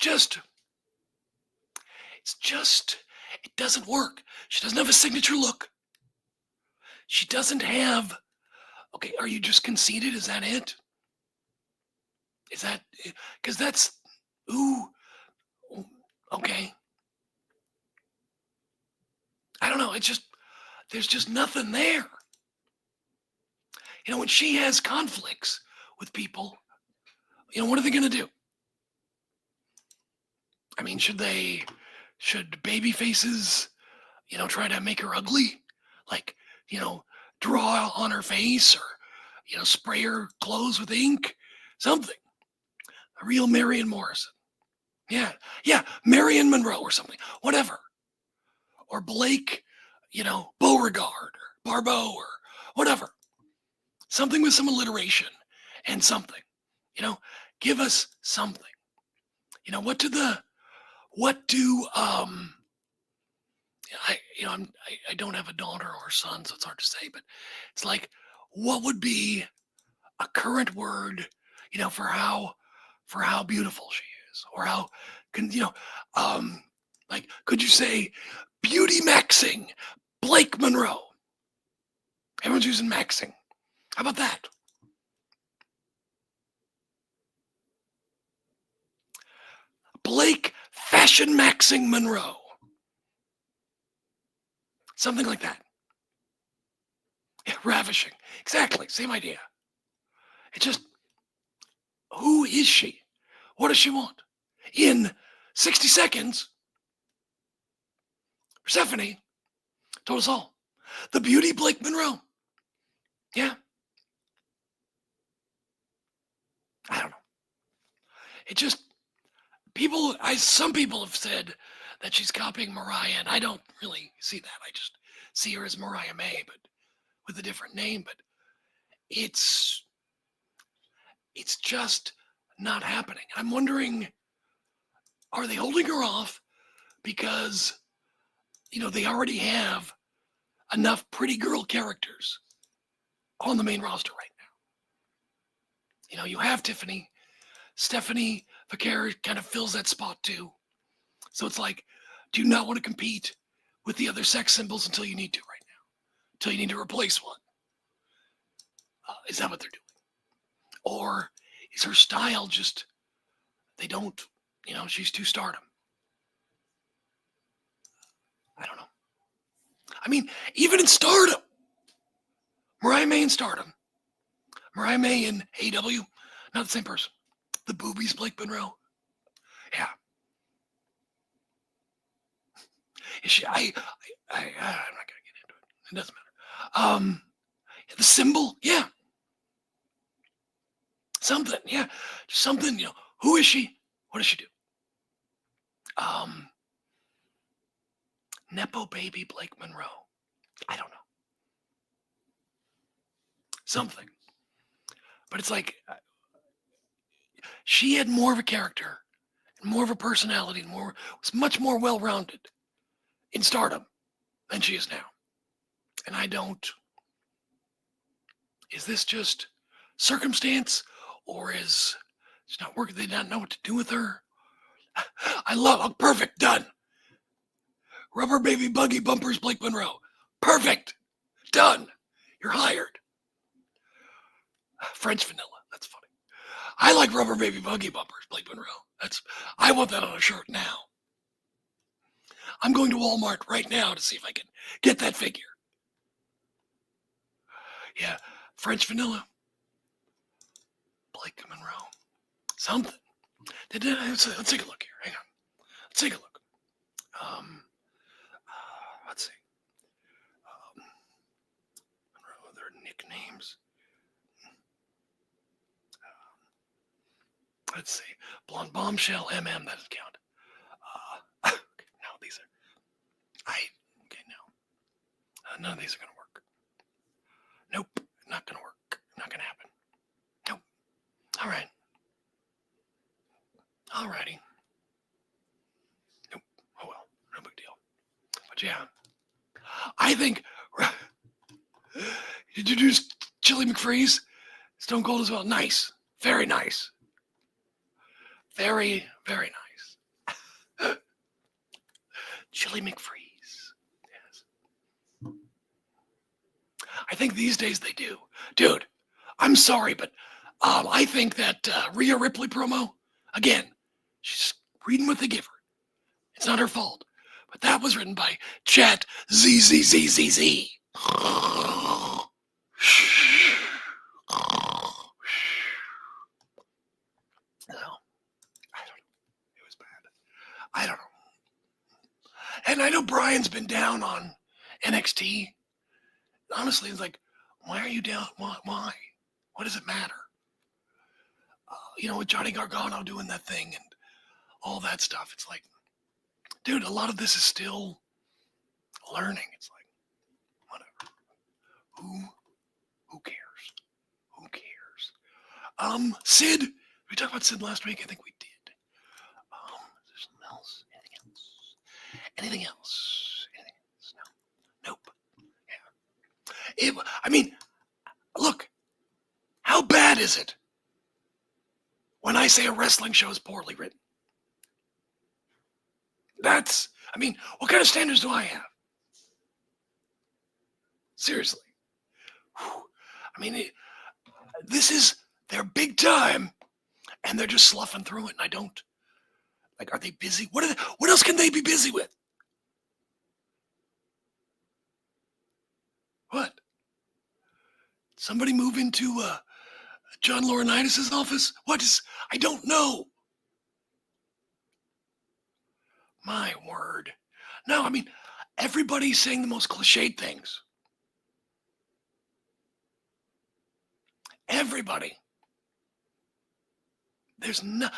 doesn't work. She doesn't have a signature look. She doesn't have, okay, are you just conceited? Is that it? Is that, because that's, ooh, okay. I don't know. There's just nothing there. When she has conflicts with people, what are they going to do? I mean, should baby faces, try to make her ugly? Like, draw on her face or, spray her clothes with ink? Something. A real Marion Morrison. Yeah, Marion Monroe or something. Whatever. Or Blake, Beauregard or Barbeau or whatever. Something with some alliteration and something. Give us something. I don't have a daughter or a son, so it's hard to say, but it's like, what would be a current word, for how beautiful she is, or how could you say beauty maxing Blake Monroe? Everyone's using maxing. How about that? Blake fashion maxing Monroe. Something like that. Yeah, ravishing. Exactly. Same idea. It's just, who is she? What does she want? In 60 seconds, Persephone told us all. The beauty Blake Monroe. Yeah. I don't know. It just, some people have said that she's copying Mariah, and I don't really see that. I just see her as Mariah May, but with a different name. But it's just not happening. I'm wondering, are they holding her off because, they already have enough pretty girl characters on the main roster right now? You have Tiffany. Stephanie Vaquer kind of fills that spot too. So it's like, do you not want to compete with the other sex symbols until you need to right now? Until you need to replace one? Is that what they're doing? Or is her style just, they don't, she's too Stardom? I don't know. I mean, even in Stardom, Mariah May in Stardom, Mariah May in AEW, not the same person. The boobies, Blake Monroe. Yeah. Is she? I'm not gonna get into it. It doesn't matter. The symbol, yeah. Something, yeah. Just something, Who is she? What does she do? Nepo baby Blake Monroe. I don't know. Something. But it's like she had more of a character, and more of a personality, and was much more well-rounded in Stardom than she is now. And I don't. Is this just circumstance, or is it's not working? They don't know what to do with her. Perfect, done. Rubber baby buggy bumpers, Blake Monroe. Perfect, done. You're hired. French vanilla. That's funny. I like rubber baby buggy bumpers, Blake Monroe. I want that on a shirt now. I'm going to Walmart right now to see if I can get that figure. Yeah, French vanilla. Blake Monroe. Something. Let's take a look here. Hang on. Let's take a look. Let's see. Their nicknames. Let's see. Blonde Bombshell, MM, that doesn't count. No, these are. No. None of these are going to work. Nope, not going to work. Not going to happen. Nope. All right. Alrighty. Nope. Oh well, no big deal. But yeah, I think. Did you do Chili McFreeze? Stone Cold as well. Nice. Very nice. Very, very nice. Chili McFreeze. Yes. I think these days they do. Dude, I'm sorry, but I think that Rhea Ripley promo, again, she's reading what they give her. It's not her fault. But that was written by Chat ZZZZZ. I don't know. And I know Brian's been down on NXT. Honestly, it's like, why are you down? Why? What does it matter? With Johnny Gargano doing that thing and all that stuff. It's like, dude, a lot of this is still learning. It's like, whatever. Who cares? Who cares? Sid. We talked about Sid last week. I think we did. Is there something else? Anything else? Anything else? No. Nope. Yeah. Look. How bad is it when I say a wrestling show is poorly written? What kind of standards do I have? Seriously. This is their big time, and they're just sloughing through it, and I don't. Are they busy? What else can they be busy with? What? Somebody move into John Laurinaitis' office? I don't know. My word. No, everybody's saying the most cliched things. Everybody. There's no,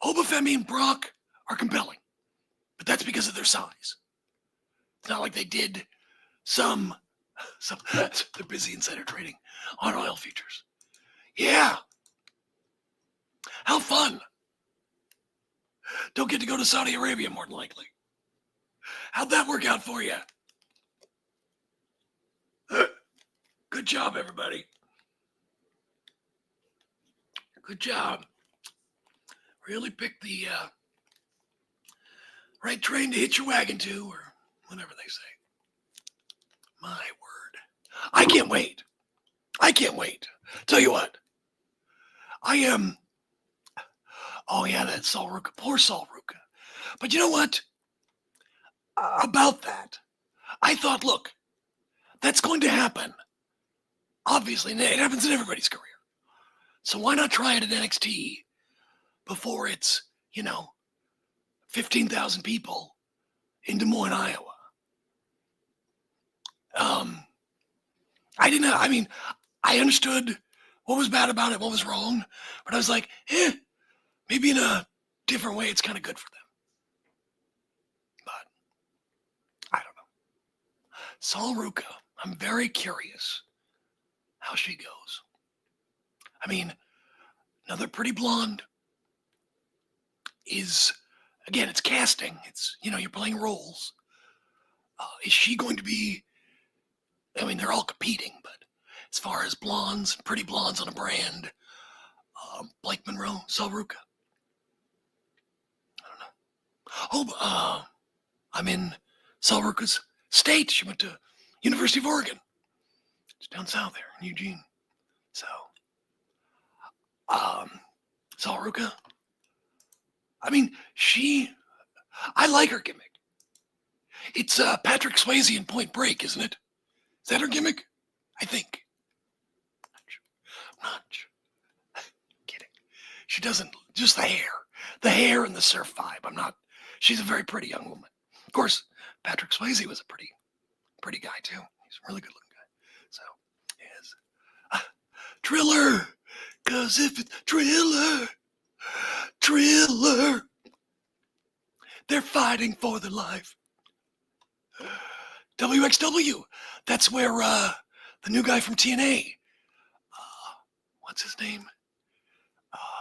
Obafemi and Brock are compelling, but that's because of their size. It's not like they did some they're busy insider trading on oil futures. Yeah. How fun. Don't get to go to Saudi Arabia, more than likely. How'd that work out for you? Good job, everybody. Good job. Really picked the Right train to hit your wagon to, or whatever they say. My word. I can't wait. I can't wait. Tell you what. I am. Oh, yeah, that Sol Ruca. Poor Sol Ruca. But you know what? About that, I thought, look, that's going to happen. Obviously, it happens in everybody's career. So why not try it at NXT before it's, 15,000 people in Des Moines, Iowa? I understood what was bad about it, what was wrong, but I was like, maybe in a different way, it's kind of good for them. But I don't know. Sol Ruca, I'm very curious how she goes. I mean, another pretty blonde is, again, it's casting. It's, you're playing roles. Is she going to be, they're all competing, but as far as blondes, pretty blondes on a brand, Blake Monroe, Sol Ruca. I don't know. I'm in Sol Ruca's state. She went to University of Oregon. It's down south there in Eugene. So, Sol Ruca. I like her gimmick. It's Patrick Swayze in Point Break, isn't it? Is that her gimmick? I think. I'm not sure. Kidding. She doesn't, just the hair and the surf vibe. She's a very pretty young woman. Of course, Patrick Swayze was a pretty guy too. He's a really good looking guy. So, yes. Triller, cause if it's Triller, they're fighting for their life. WXW, that's where the new guy from TNA, what's his name?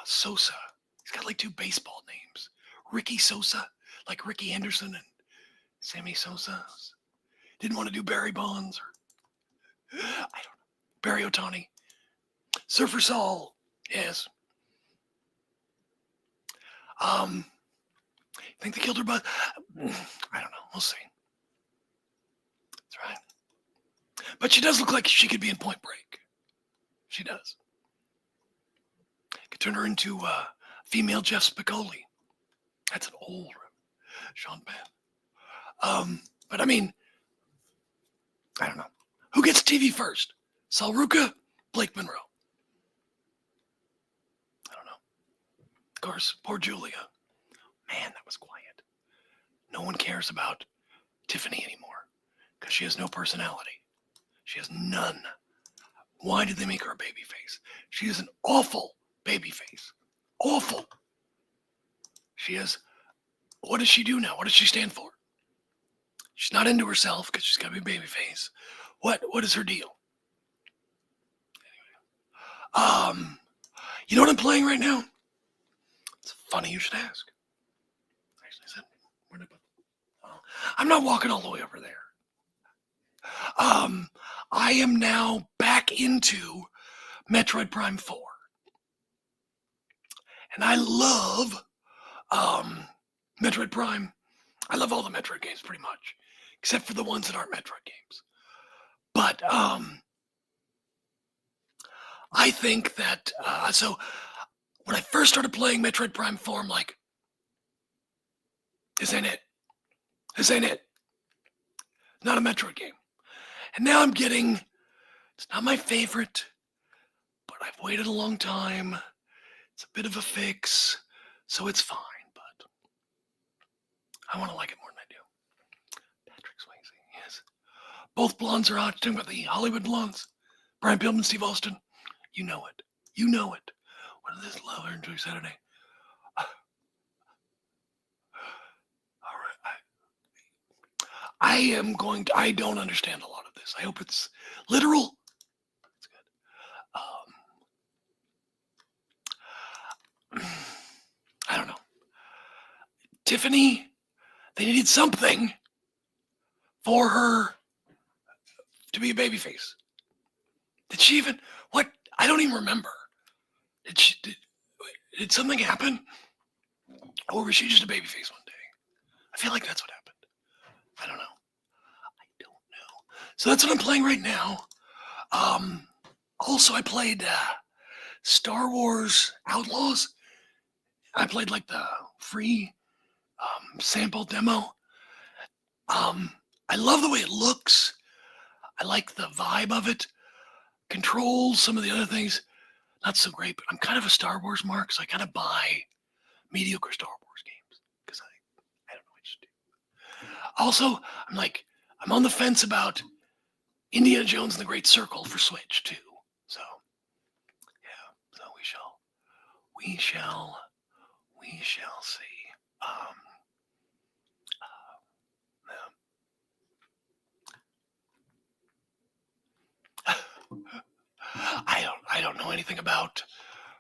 Sosa. He's got like 2 baseball names. Ricky Sosa, like Ricky Henderson and Sammy Sosa. Didn't want to do Barry Bonds or, I don't know, Barry Otani. Surfer Saul, yes. Think they killed her, but I don't know. We'll see. That's right. But she does look like she could be in Point Break. She does. Could turn her into female Jeff Spicoli. That's an old Sean Penn. But I don't know. Who gets TV first? Sol Ruca, Blake Monroe. I don't know. Of course, poor Julia. Man, that was quiet. No one cares about Tiffany anymore because she has no personality. She has none. Why did they make her a babyface? She is an awful babyface. Awful. She is. What does she do now? What does she stand for? She's not into herself because she's got to be a babyface. What is her deal? Anyway. You know what I'm playing right now? It's funny you should ask. I'm not walking all the way over there. I am now back into Metroid Prime 4. And I love Metroid Prime. I love all the Metroid games pretty much, except for the ones that aren't Metroid games. But I think that, so when I first started playing Metroid Prime 4, I'm like, this ain't it. This ain't it. Not a Metroid game. And now I'm getting, it's not my favorite, but I've waited a long time. It's a bit of a fix, so it's fine, but I want to like it more than I do. Patrick Swayze, yes. Both blondes are out. Talking about the Hollywood blondes. Brian Pillman, Steve Austin. You know it. You know it. What is this? Love Enjoy Saturday. I don't understand a lot of this. I hope it's literal. That's good. I don't know. Tiffany, they needed something for her to be a babyface. Did she even, what? I don't even remember. Did something happen? Or was she just a babyface one day? I feel like that's what happened. I don't know. So that's what I'm playing right now. Also, I played Star Wars Outlaws. I played like the free sample demo. I love the way it looks. I like the vibe of it. Controls, some of the other things, not so great, but I'm kind of a Star Wars mark, so I kind of buy mediocre Star Wars games because I don't know what to do. Also, I'm on the fence about Indiana Jones and the Great Circle for Switch too. So yeah, so we shall see. I don't know anything about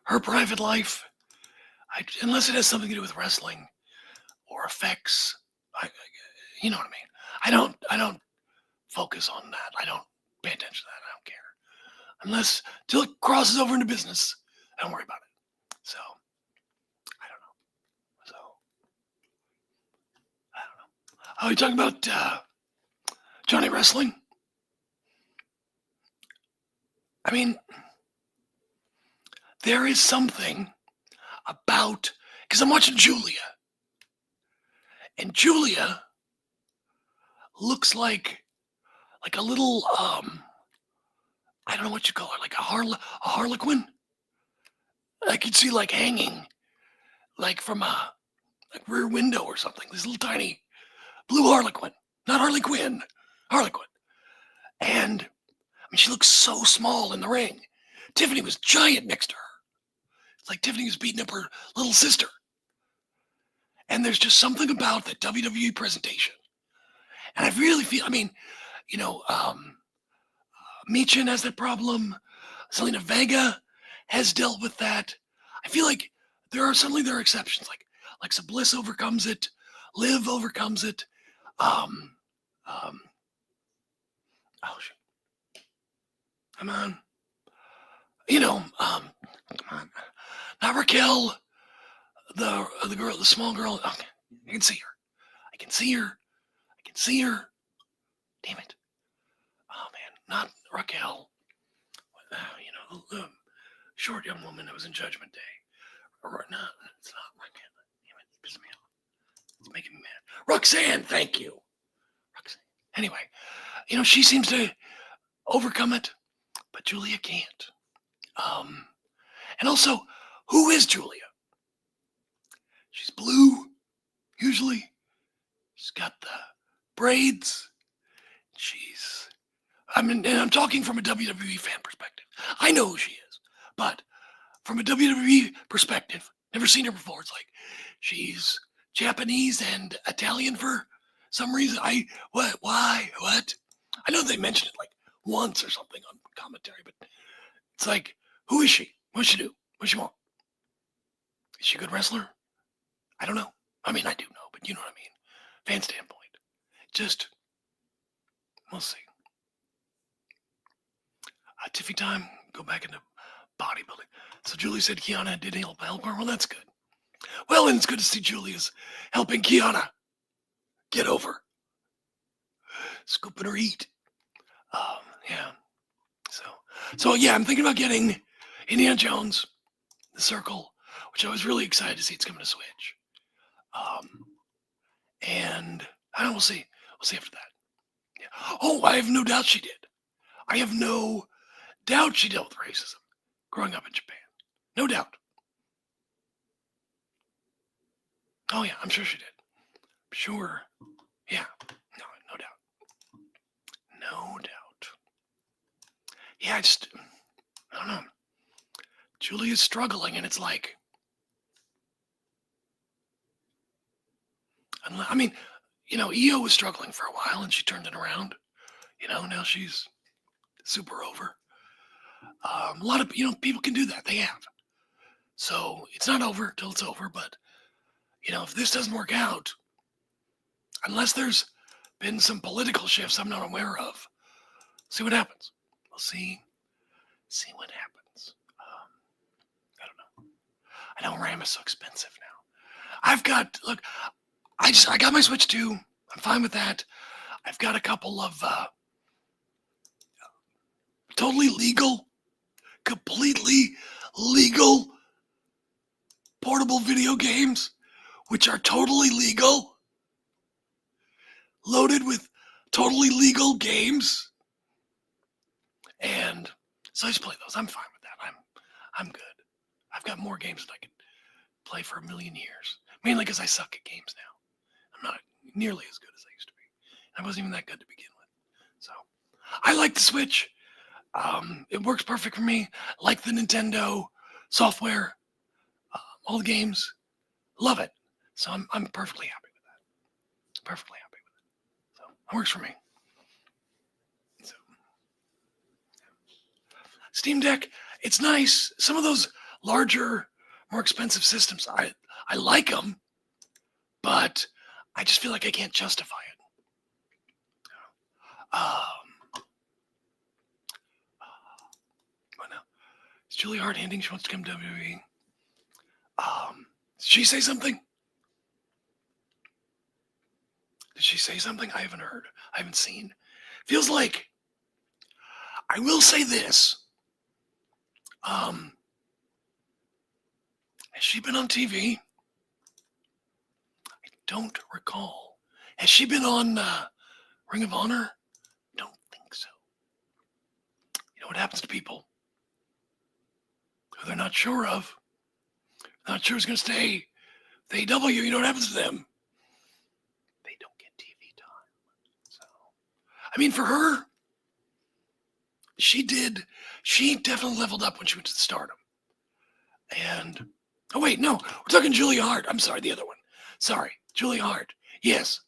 her private life, unless it has something to do with wrestling or effects. You know what I mean. I don't focus on that. I don't pay attention to that. I don't care unless till it crosses over into business. I don't worry about it. So I don't know. Are you talking about Johnny Wrestling? I mean, there is something about, because I'm watching Julia, and Julia looks like a little I don't know what you call her, like a harlequin. I could see like hanging like from a rear window or something. This little tiny blue harlequin, not Harley Quinn, harlequin. And I mean, she looks so small in the ring. Tiffany was giant next to her. It's like Tiffany was beating up her little sister. And there's just something about that WWE presentation. And I really feel, I mean, you know, Michin has that problem. Selena Vega has dealt with that. I feel like there are exceptions. Like Alexa Bliss overcomes it. Liv overcomes it. Oh shit. Come on. You know, come on. Not Raquel. The girl, the small girl. Okay. I can see her. Damn it. Oh man, not Raquel. You know, the short young woman that was in Judgment Day. No, it's not Raquel. Damn it, it pisses me off. It's making me mad. Roxanne, thank you. Roxanne. Anyway, you know, she seems to overcome it, but Julia can't. And also, who is Julia? She's blue, usually. She's got the braids. And I'm talking from a WWE fan perspective. I know who she is, but from a WWE perspective, never seen her before. It's like she's Japanese and Italian for some reason. Why? I know they mentioned it like once or something on commentary, but it's like, who is she? What does she do? What does she want? Is she a good wrestler? I don't know. I mean, I do know, but you know what I mean. Fan standpoint. Just, we'll see. Tiffy time, go back into bodybuilding. So Julie said Kiana did help her. Well, that's good. Well, and it's good to see Julia's helping Kiana get over. Scooping her eat. Yeah. So yeah, I'm thinking about getting Indiana Jones, The Circle, which I was really excited to see it's coming to Switch. And I don't know, we'll see. We'll see after that. Yeah. Oh, I have no doubt she did. I have no doubt she dealt with racism growing up in Japan. No doubt. Oh yeah, I'm sure she did. Sure. Yeah. No doubt. No doubt. Yeah, I don't know. Julia's struggling, and it's like, I mean, you know, Io was struggling for a while, and she turned it around. You know, now she's super over. A lot of, you know, people can do that. They have. So it's not over till it's over, but, you know, if this doesn't work out, unless there's been some political shifts I'm not aware of, see what happens. We'll see what happens. I don't know. I know RAM is so expensive now. Look, I got my Switch 2. I'm fine with that. I've got a couple of totally legal, completely legal portable video games, which are totally legal, loaded with totally legal games. And so I just play those. I'm fine with that. I'm good. I've got more games than I could play for a million years. Mainly because I suck at games now. I'm not nearly as good as I used to be. I wasn't even that good to begin with. So I like the Switch. It works perfect for me. Like the Nintendo software, all the games, love it. So I'm perfectly happy with that. Perfectly happy with it. So it works for me. So Steam Deck, it's nice. Some of those larger, more expensive systems, I like them, but I just feel like I can't justify it. What now? Is Julie Hart hinting she wants to come to WWE? Did she say something? Did she say something? I haven't heard. I haven't seen. Feels like, I will say this. Has she been on TV? I don't recall. Has she been on Ring of Honor? Don't think so. You know what happens to people who they're not sure of? Not sure who's going to stay. The AW, you know what happens to them? They don't get TV time. So, I mean, for her, she definitely leveled up when she went to Stardom. And, oh wait, no, we're talking Julia Hart. I'm sorry, the other one. Sorry, Julia Hart. Yes.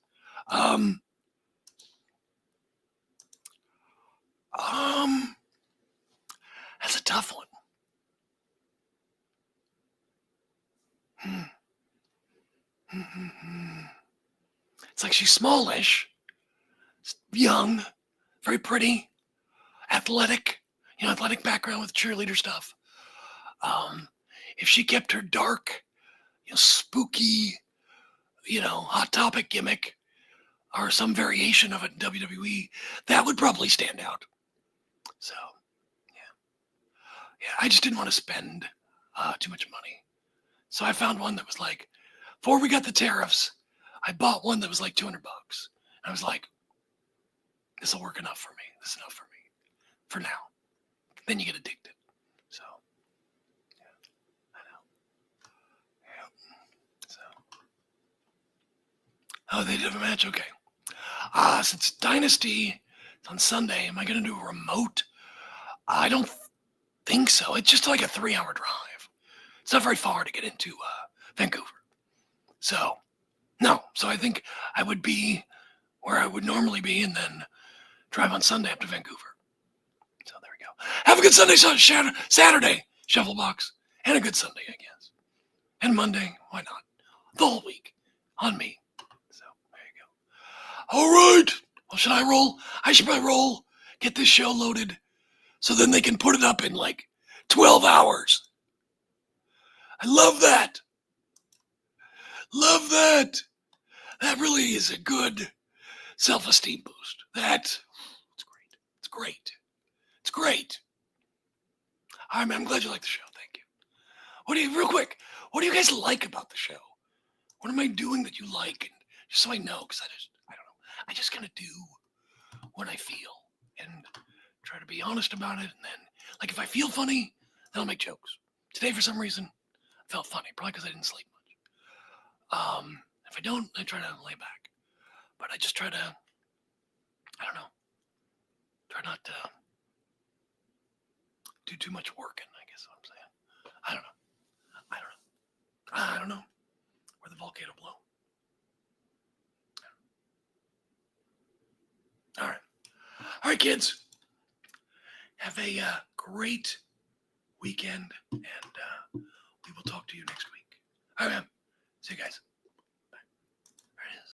That's a tough one. It's like she's smallish, young, very pretty, athletic, athletic background with cheerleader stuff. If she kept her dark, spooky, hot topic gimmick or some variation of it in WWE, that would probably stand out. So, yeah, I just didn't want to spend too much money. So I found one that was like, before we got the tariffs, I bought one that was like $200. I was like, this will work enough for me. This is enough for me for now. Then you get addicted. So, yeah, I know. Yeah. So, oh, they did have a match? Okay. Since Dynasty is on Sunday, am I going to do a remote? I don't think so. It's just like a 3-hour drive. It's not very far to get into Vancouver. So, no. So I think I would be where I would normally be and then drive on Sunday up to Vancouver. So there we go. Have a good Sunday, Saturday, Shufflebox. And a good Sunday, I guess. And Monday, why not? The whole week on me. So there you go. All right. Well, should I roll? I should probably roll, get this show loaded, so then they can put it up in like 12 hours. I love that. Love that. That really is a good self-esteem boost. It's great. It's great. It's great. All right, man, I'm glad you like the show. Thank you. Real quick, what do you guys like about the show? What am I doing that you like? And just so I know, because I don't know. I just kind of do what I feel and try to be honest about it. And then, like, if I feel funny, then I'll make jokes. Today, for some reason, I felt funny, probably because I didn't sleep much. If I don't, I try to lay back. But I just try to, I don't know, try not to do too much working, I guess is what I'm saying. I don't know. Where the volcano blow. All right, kids. Have a great weekend, and we will talk to you next week. All right, man. See you guys.